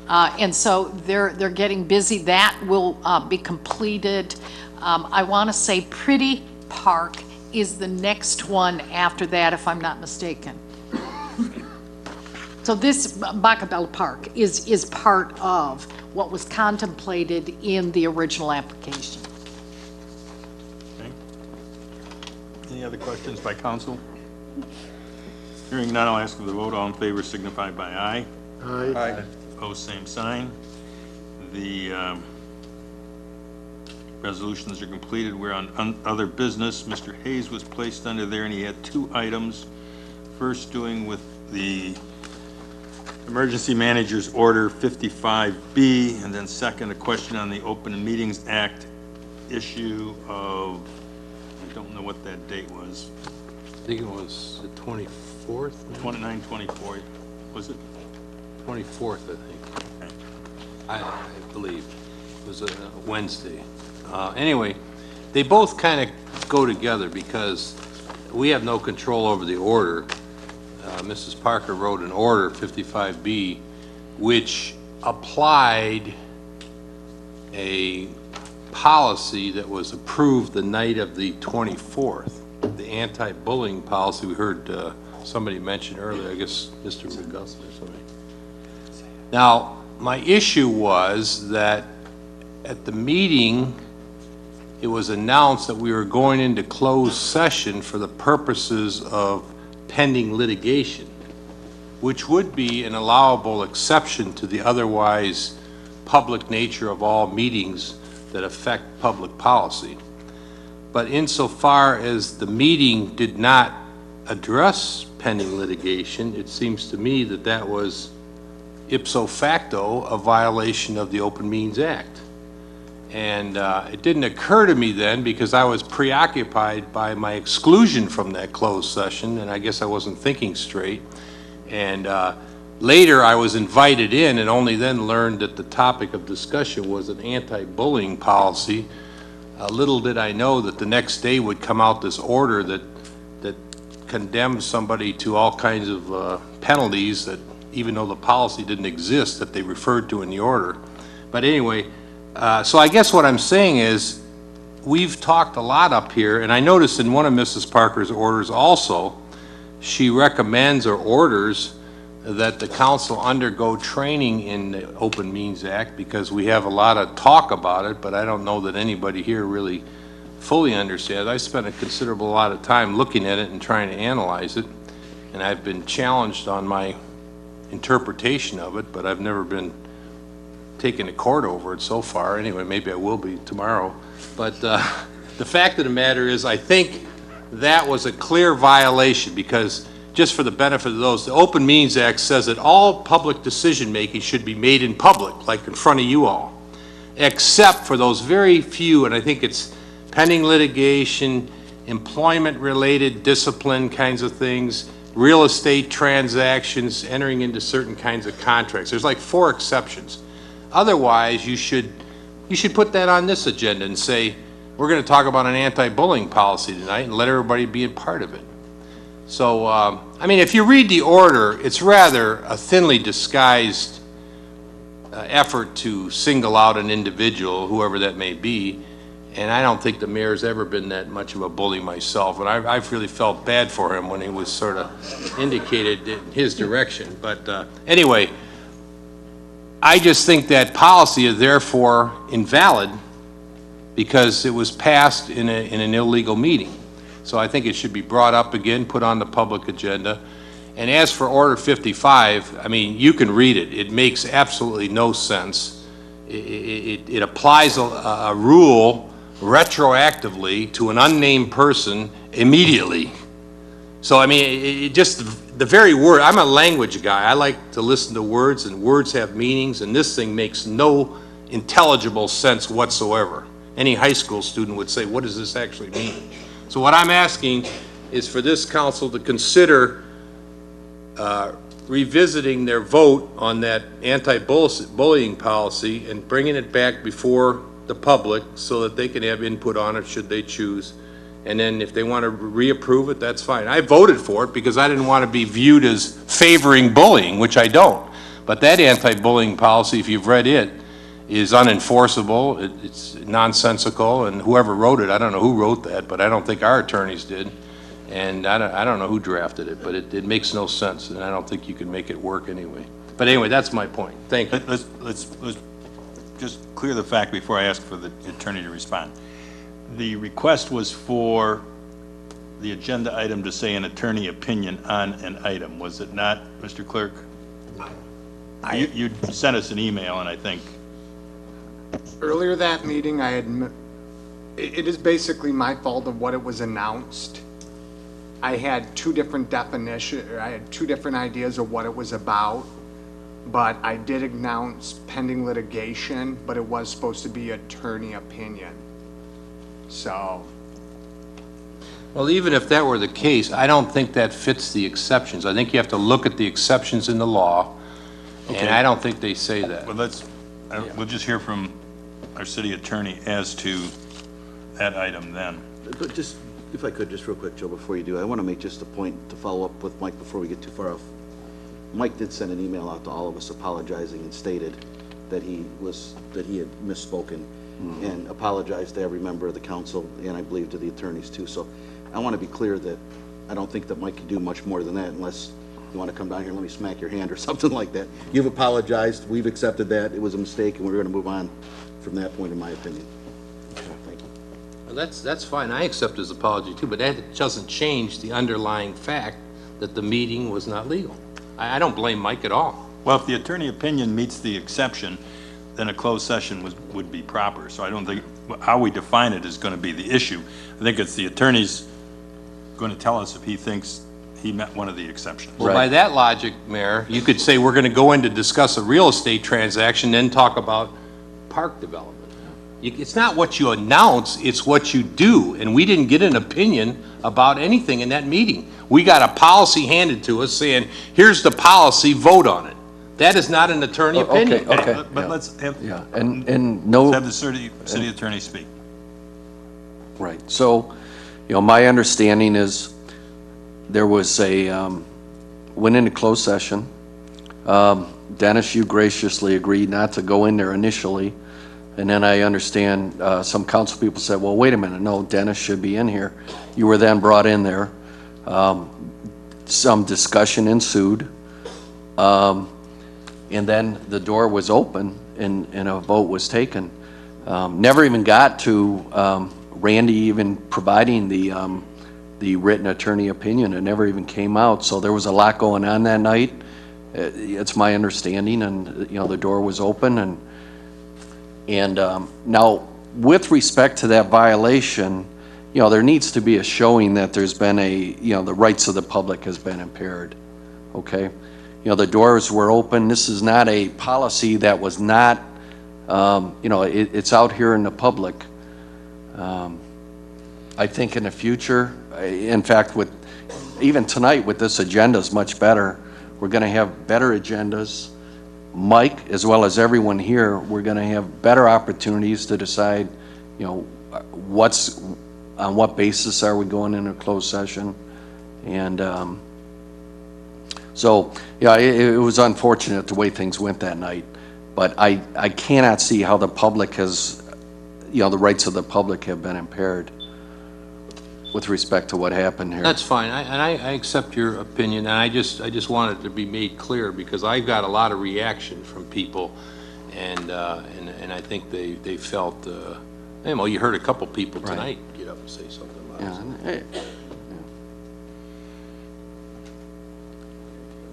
And so they're getting busy. That will be completed. I want to say Pretty Park is the next one after that, if I'm not mistaken. So this Bacabella Park is part of what was contemplated in the original application. Okay. Any other questions by council? Hearing none, I'll ask for the vote. All in favor signify by aye. Aye. Opposed, same sign. The resolutions are completed. We're on other business. Mr. Hayes was placed under there, and he had 2 items. First, doing with the Emergency Manager's Order 55B, and then second, a question on the Open Meetings Act issue of, I don't know what that date was. I think it was the 24th? 29, 24, was it? 24th, I think. I believe. It was a Wednesday. Anyway, they both kind of go together because we have no control over the order. Mrs. Parker wrote an order, 55B, which applied a policy that was approved the night of the 24th, the anti-bullying policy we heard somebody mention earlier, I guess Mr. McGustin or somebody. Now, my issue was that at the meeting, it was announced that we were going into closed session for the purposes of pending litigation, which would be an allowable exception to the otherwise public nature of all meetings that affect public policy. But insofar as the meeting did not address pending litigation, it seems to me that that was ipso facto a violation of the Open Meetings Act. And it didn't occur to me then because I was preoccupied by my exclusion from that closed session, and I guess I wasn't thinking straight. And later I was invited in and only then learned that the topic of discussion was an anti-bullying policy. Little did I know that the next day would come out this order that condemns somebody to all kinds of penalties that, even though the policy didn't exist, that they referred to in the order. But anyway, so I guess what I'm saying is we've talked a lot up here, and I noticed in one of Mrs. Parker's orders also, she recommends or orders that the council undergo training in the Open Meetings Act because we have a lot of talk about it, but I don't know that anybody here really fully understands. I spent a considerable lot of time looking at it and trying to analyze it, and I've been challenged on my interpretation of it, but I've never been taken to court over it so far. Anyway, maybe I will be tomorrow. But the fact of the matter is, I think that was a clear violation because, just for the benefit of those, the Open Meetings Act says that all public decision-making should be made in public, like in front of you all, except for those very few, and I think it's pending litigation, employment-related discipline kinds of things, real estate transactions, entering into certain kinds of contracts. There's like 4 exceptions. Otherwise, you should put that on this agenda and say, we're going to talk about an anti-bullying policy tonight and let everybody be a part of it. So, I mean, if you read the order, it's rather a thinly disguised effort to single out an individual, whoever that may be, and I don't think the mayor's ever been that much of a bully myself, and I've really felt bad for him when he was sort of indicated in his direction. But anyway, I just think that policy is therefore invalid because it was passed in an illegal meeting. So I think it should be brought up again, put on the public agenda. And as for Order 55, I mean, you can read it. It makes absolutely no sense. It applies a rule retroactively to an unnamed person immediately. So, I mean, just the very word, I'm a language guy. I like to listen to words, and words have meanings, and this thing makes no intelligible sense whatsoever. Any high school student would say, what does this actually mean? So what I'm asking is for this council to consider revisiting their vote on that anti-bullying policy and bringing it back before the public so that they can have input on it should they choose. And then if they want to reapprove it, that's fine. I voted for it because I didn't want to be viewed as favoring bullying, which I don't. But that anti-bullying policy, if you've read it, is unenforceable. It's nonsensical, and whoever wrote it, I don't know who wrote that, but I don't think our attorneys did. And I don't know who drafted it, but it makes no sense, and I don't think you can make it work anyway. But anyway, that's my point. Thank you. Let's just clear the fact before I ask for the attorney to respond. The request was for the agenda item to say an attorney opinion on an item, was it not, Mr. Clerk? You sent us an email, and I think Earlier that meeting, it is basically my fault of what it was announced. I had two different ideas of what it was about, but I did announce pending litigation, but it was supposed to be attorney opinion. So. Well, even if that were the case, I don't think that fits the exceptions. I think you have to look at the exceptions in the law, and I don't think they say that. Well, we'll just hear from our city attorney as to that item then. But just, if I could, just real quick, Joe, before you do, I want to make just a point to follow up with Mike before we get too far off. Mike did send an email out to all of us apologizing and stated that he had misspoken and apologized to every member of the council, and I believe to the attorneys too. So I want to be clear that I don't think that Mike can do much more than that unless you want to come down here and let me smack your hand or something like that. You've apologized, we've accepted that, it was a mistake, and we're going to move on from that point, in my opinion. Thank you. Well, that's fine. I accept his apology too, but that doesn't change the underlying fact that the meeting was not legal. I don't blame Mike at all. Well, if the attorney opinion meets the exception, then a closed session would be proper. So I don't think how we define it is going to be the issue. I think it's the attorney's going to tell us if he thinks he met one of the exceptions. Well, by that logic, Mayor, you could say we're going to go in to discuss a real estate transaction, then talk about park development. It's not what you announce, it's what you do. And we didn't get an opinion about anything in that meeting. We got a policy handed to us saying, here's the policy, vote on it. That is not an attorney opinion. Okay. But let's have, no, let's have the city attorney speak. Right. So, my understanding is there was went into closed session. Dennis, you graciously agreed not to go in there initially. And then I understand some council people said, well, wait a minute, no, Dennis should be in here. You were then brought in there. Some discussion ensued. And then the door was open and a vote was taken. Never even got to Randy even providing the written attorney opinion. It never even came out. So there was a lot going on that night. It's my understanding, and the door was open. And now, with respect to that violation, there needs to be a showing that there's been the rights of the public has been impaired. Okay, the doors were open. This is not a policy that was not, it's out here in the public. I think in the future, in fact, even tonight with this agenda is much better. We're going to have better agendas. Mike, as well as everyone here, we're going to have better opportunities to decide, on what basis are we going into a closed session. And so, it was unfortunate the way things went that night. But I cannot see how the public has, the rights of the public have been impaired with respect to what happened here. That's fine, I accept your opinion, and I just want it to be made clear because I got a lot of reaction from people, and I think they felt, you heard a couple people tonight get up and say something about it.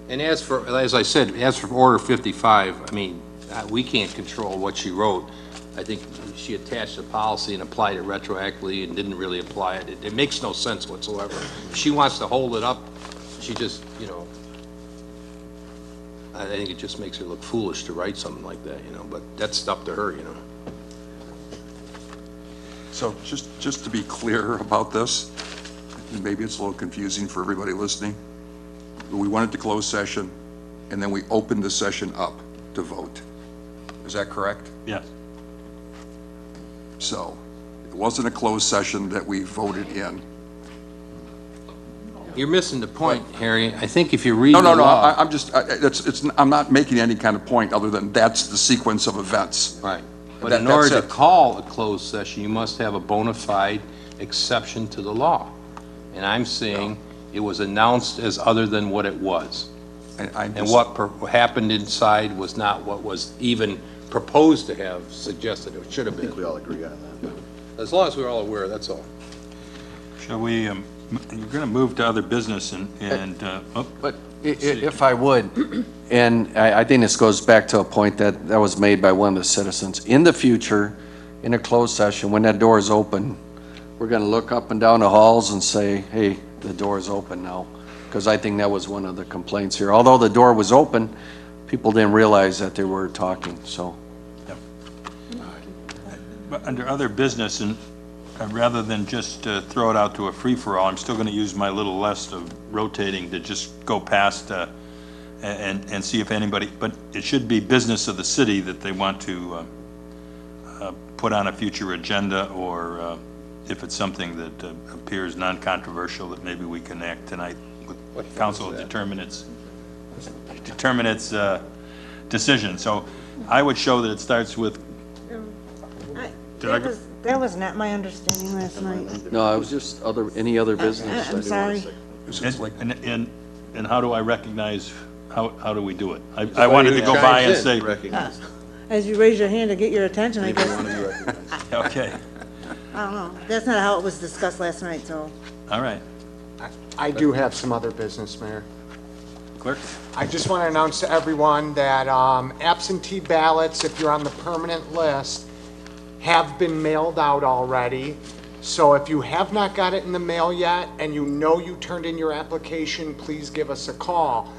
And as I said, as for Order 55, we can't control what she wrote. I think she attached the policy and applied it retroactively and didn't really apply it. It makes no sense whatsoever. If she wants to hold it up, she just, you know, I think it just makes her look foolish to write something like that, you know, but that's up to her, you know. So just to be clear about this, and maybe it's a little confusing for everybody listening, we went into closed session, and then we opened the session up to vote. Is that correct? Yes. So it wasn't a closed session that we voted in. You're missing the point, Harry. I think if you read No, the no, no, law. I'm just, I'm not making any kind of point other than that's the sequence of events. Right. But That- in order that's to it. call a closed session, you must have a bona fide exception to the law. And I'm saying it was announced as other than what it was. And what happened inside was not what was even proposed to have suggested it should have been. I think we all agree on that. As long as we're all aware, that's all. Shall we, you're going to move to other business and But if I would, and I think this goes back to a point that was made by one of the citizens. In the future, in a closed session, when that door is open, we're going to look up and down the halls and say, hey, the door is open now. Because I think that was one of the complaints here. Although the door was open, people didn't realize that they were talking, so. But under other business, and rather than just throw it out to a free-for-all, I'm still going to use my little list of rotating to just go past and see if anybody, but it should be business of the city that they want to put on a future agenda, or if it's something that appears non-controversial, that maybe we can act tonight with council to determine its decision. So I would show that it starts with. That was not my understanding last night. No, it was just any other business. I'm sorry. And how do I recognize, how do we do it? I wanted to go by and say. As you raise your hand to get your attention, I guess. Okay, I don't know. That's not how it was discussed last night, so. all right. I do have some other business, Mayor. Clerk? I just want to announce to everyone that absentee ballots, if you're on the permanent list, have been mailed out already. So if you have not got it in the mail yet and you know you turned in your application, please give us a call.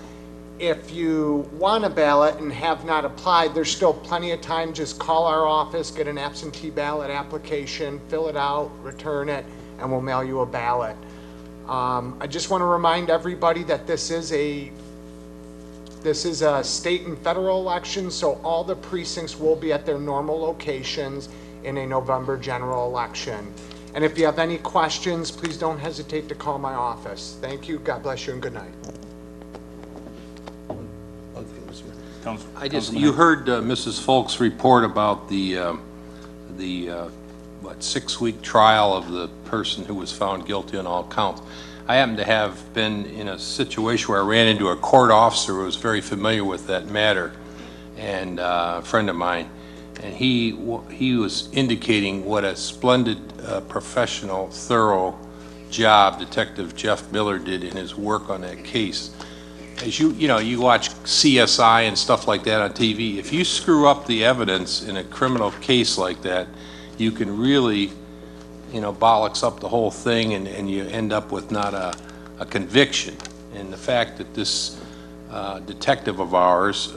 If you want a ballot and have not applied, there's still plenty of time. Just call our office, get an absentee ballot application, fill it out, return it, and we'll mail you a ballot. I just want to remind everybody that this is a state and federal election, so all the precincts will be at their normal locations in a November general election. And if you have any questions, please don't hesitate to call my office. Thank you, God bless you, and good night. You heard Mrs. Folk's report about the 6-week trial of the person who was found guilty on all counts. I happen to have been in a situation where I ran into a court officer who was very familiar with that matter, and a friend of mine, and he was indicating what a splendid, professional, thorough job Detective Jeff Miller did in his work on that case. As you watch CSI and stuff like that on TV, if you screw up the evidence in a criminal case like that, you can really, bollocks up the whole thing, and you end up with not a conviction. And the fact that this detective of ours,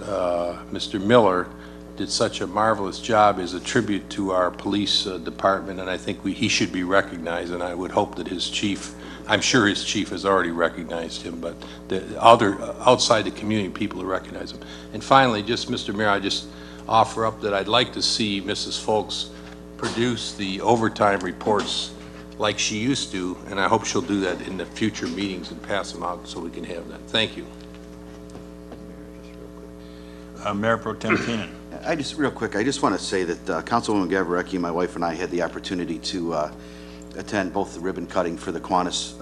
Mr. Miller, did such a marvelous job is a tribute to our police department, and I think he should be recognized, and I would hope that his chief, I'm sure his chief has already recognized him, but the other outside the community people who recognize him. And finally, just Mr. Mayor, I just offer up that I'd like to see Mrs. Folks produce the overtime reports like she used to, and I hope she'll do that in the future meetings and pass them out so we can have that. Thank you. Mayor Pro Tem Keenan. Real quick, I just want to say that Councilwoman Gavricki, my wife, and I had the opportunity to attend both the ribbon cutting for the Kiwanis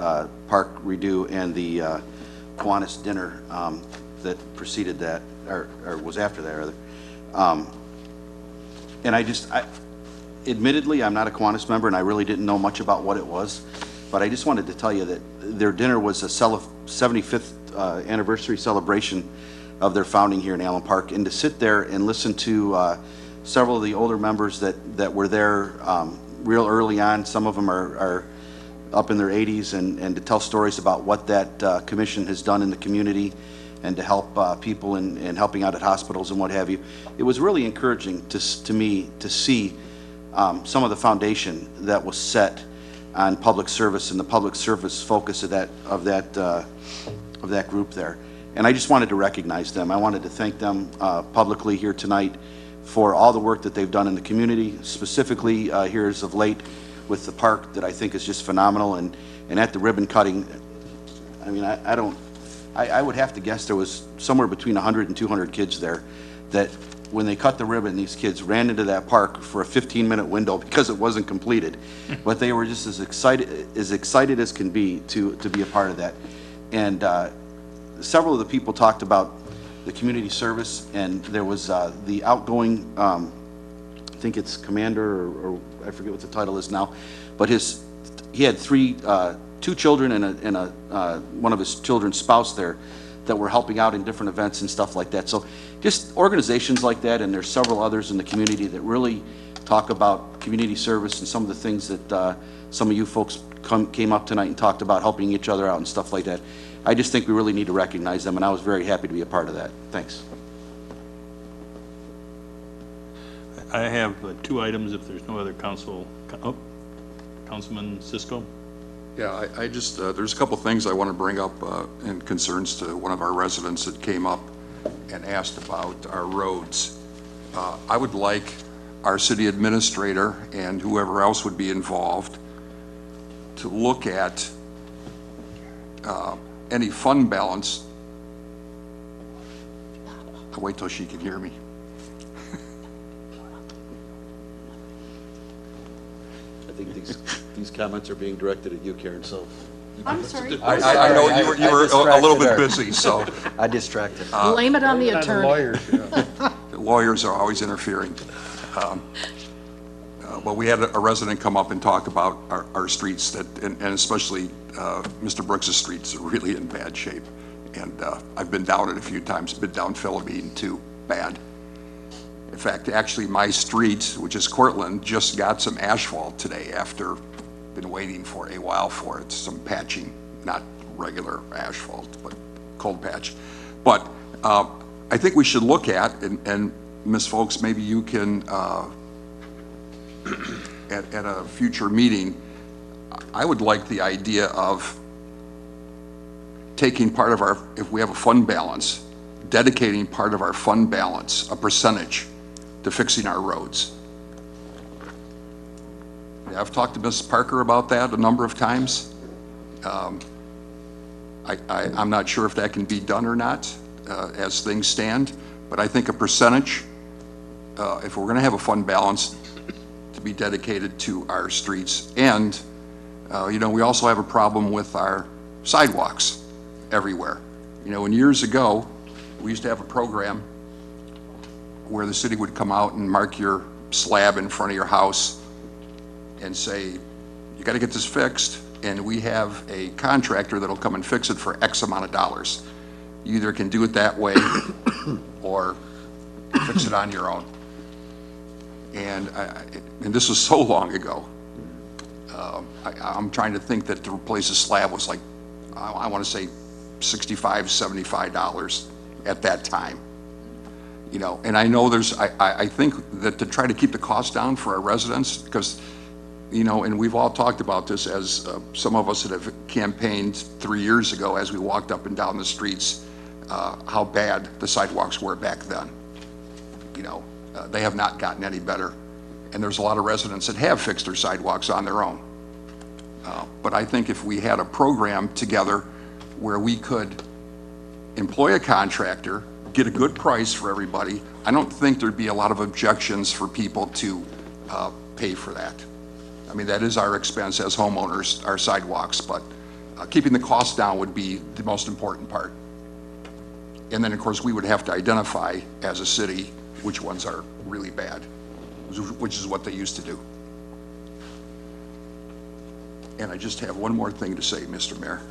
Park redo and the Kiwanis dinner that preceded that, or was after that, rather. And admittedly, I'm not a Kiwanis member, and I really didn't know much about what it was, but I just wanted to tell you that their dinner was a 75th anniversary celebration of their founding here in Allen Park, and to sit there and listen to several of the older members that were there real early on. Some of them are up in their 80s, and to tell stories about what that commission has done in the community and to help people in helping out at hospitals and what have you. It was really encouraging to me to see some of the foundation that was set on public service and the public service focus of that group there. And I just wanted to recognize them. I wanted to thank them publicly here tonight for all the work that they've done in the community, specifically here as of late with the park that I think is just phenomenal. And at the ribbon cutting, I mean, I would have to guess there was somewhere between 100 and 200 kids there that when they cut the ribbon, these kids ran into that park for a 15-minute window because it wasn't completed. But they were just as excited as can be to be a part of that. And several of the people talked about the community service, and there was the outgoing, I think it's commander, or I forget what the title is now, but he had two children and one of his children's spouse there that were helping out in different events and stuff like that. So just organizations like that, and there's several others in the community that really talk about community service and some of the things that some of you folks came up tonight and talked about, helping each other out and stuff like that. I just think we really need to recognize them, and I was very happy to be a part of that. Thanks. I have two items if there's no other Councilman Cisco. Yeah, I just, there's a couple things I want to bring up in concerns to one of our residents that came up and asked about our roads. I would like our city administrator and whoever else would be involved to look at any fund balance. I'll wait till she can hear me. I think these comments are being directed at you, Karen, so. I'm sorry. I know you were a little bit busy, so. I distracted. Blame it on the attorney. The lawyers are always interfering. But we had a resident come up and talk about our streets and especially Mr. Brooks' streets are really in bad shape. And I've been down it a few times, been down Philippine too, bad. In fact, actually my street, which is Cortland, just got some asphalt today after been waiting for a while for it, some patching, not regular asphalt, but cold patch. But I think we should look at, and Ms. Folks, maybe you can, at a future meeting, I would like the idea of taking part of our, if we have a fund balance, dedicating part of our fund balance, a percentage, to fixing our roads. Yeah, I've talked to Ms. Parker about that a number of times. I'm not sure if that can be done or not as things stand, but I think a percentage, if we're going to have a fund balance, to be dedicated to our streets. And, you know, we also have a problem with our sidewalks everywhere. You know, and years ago, we used to have a program where the city would come out and mark your slab in front of your house and say, you got to get this fixed, and we have a contractor that'll come and fix it for X amount of dollars. You either can do it that way or fix it on your own. And this was so long ago. I'm trying to think that to replace a slab was like, I want to say $65, $75 at that time. You know, and I know there's, I think that to try to keep the cost down for our residents, because, you know, and we've all talked about this as some of us that have campaigned 3 years ago as we walked up and down the streets, how bad the sidewalks were back then. You know, they have not gotten any better. And there's a lot of residents that have fixed their sidewalks on their own. But I think if we had a program together where we could employ a contractor, get a good price for everybody, I don't think there'd be a lot of objections for people to pay for that. I mean, that is our expense as homeowners, our sidewalks, but keeping the cost down would be the most important part. And then, of course, we would have to identify as a city which ones are really bad, which is what they used to do. And I just have one more thing to say, Mr. Mayor.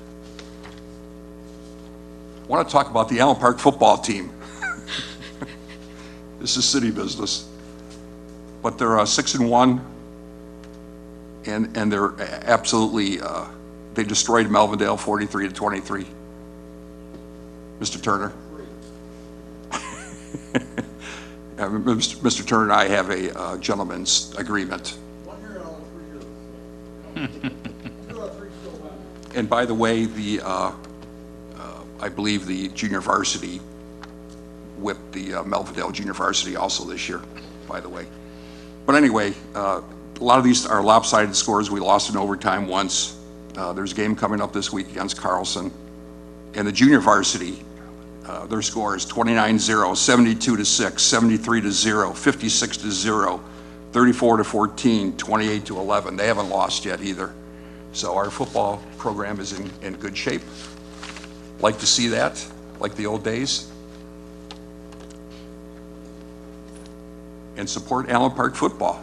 I want to talk about the Allen Park football team. This is city business. but they're 6-1, and they're absolutely, they destroyed Melvindale 43-23. Mr. Turner. Mr. Turner and I have a gentleman's agreement. And by the way, I believe the junior varsity whipped the Melvindale junior varsity also this year, by the way. But anyway, a lot of these are lopsided scores. We lost in overtime once. There's a game coming up this week against Carlson. And the junior varsity, their score is 29-0, 72-6, 73-0, 56-0, 34-14, 28-11. They haven't lost yet either. So our football program is in good shape. Like to see that, like the old days. And support Allen Park football.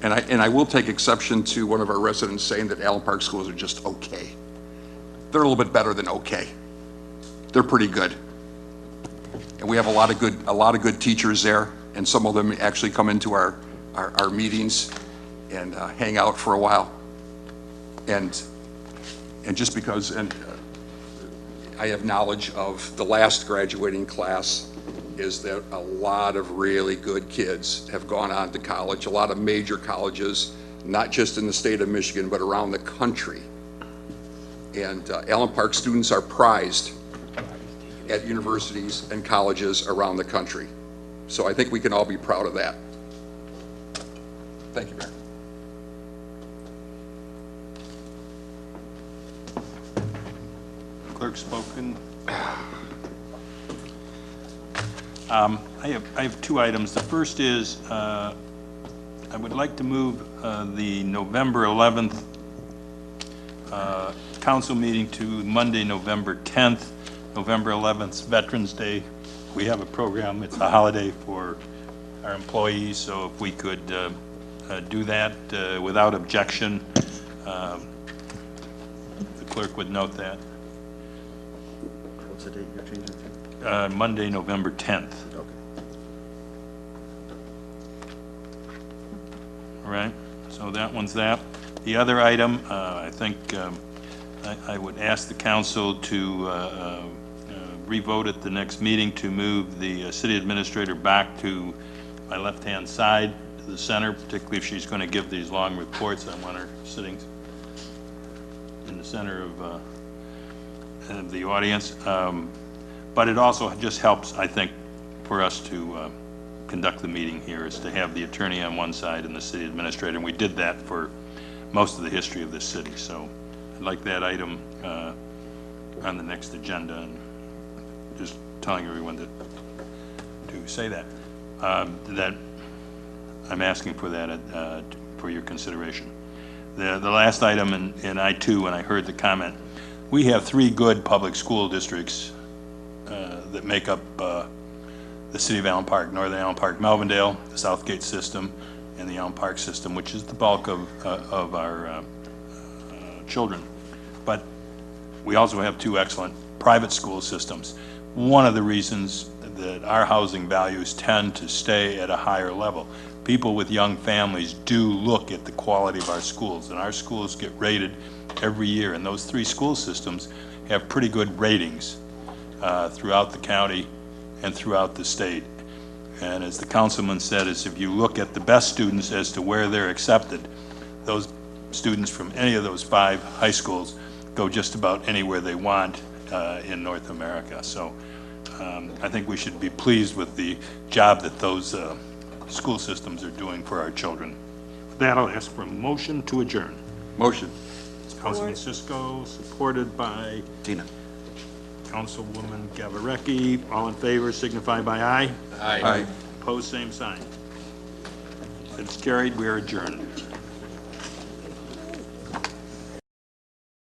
And I will take exception to one of our residents saying that Allen Park schools are just okay. They're a little bit better than okay. They're pretty good. And we have a lot of good teachers there, and some of them actually come into our meetings and hang out for a while. And just because I have knowledge of the last graduating class is that a lot of really good kids have gone on to college, a lot of major colleges, not just in the state of Michigan, but around the country. And Allen Park students are prized at universities and colleges around the country. So I think we can all be proud of that. Thank you, Mayor. Clerk spoken. I have two items. The first is I would like to move the November 11th council meeting to Monday, November 10th. November 11th, Veterans Day. We have a program. It's a holiday for our employees, so if we could do that without objection, the clerk would note that. What's the date you're changing to? Monday, November 10th. Okay. All right, so that one's that. The other item, I think I would ask the council to revote at the next meeting to move the city administrator back to my left-hand side, to the center, particularly if she's going to give these long reports. I want her sitting in the center of the audience. But it also just helps, I think, for us to conduct the meeting here, is to have the attorney on one side and the city administrator. And we did that for most of the history of this city. So I'd like that item on the next agenda, and just telling everyone to say that. That I'm asking for that for your consideration. The last item, and I too, when I heard the comment, we have 3 good public school districts that make up the city of Allen Park: Northern Allen Park, Melvindale, the Southgate system, and the Allen Park system, which is the bulk of our children. But we also have 2 excellent private school systems. One of the reasons that our housing values tend to stay at a higher level, people with young families do look at the quality of our schools, and our schools get rated every year, and those 3 school systems have pretty good ratings throughout the county and throughout the state. And as the councilman said, is if you look at the best students as to where they're accepted, those students from any of those 5 high schools go just about anywhere they want in North America. So I think we should be pleased with the job that those school systems are doing for our children. With that, I'll ask for a motion to adjourn. Motion. Councilman Cisco, supported by Tina. Councilwoman Gavarecki. All in favor signify by aye. Aye. Opposed, same sign. It's carried. We are adjourned.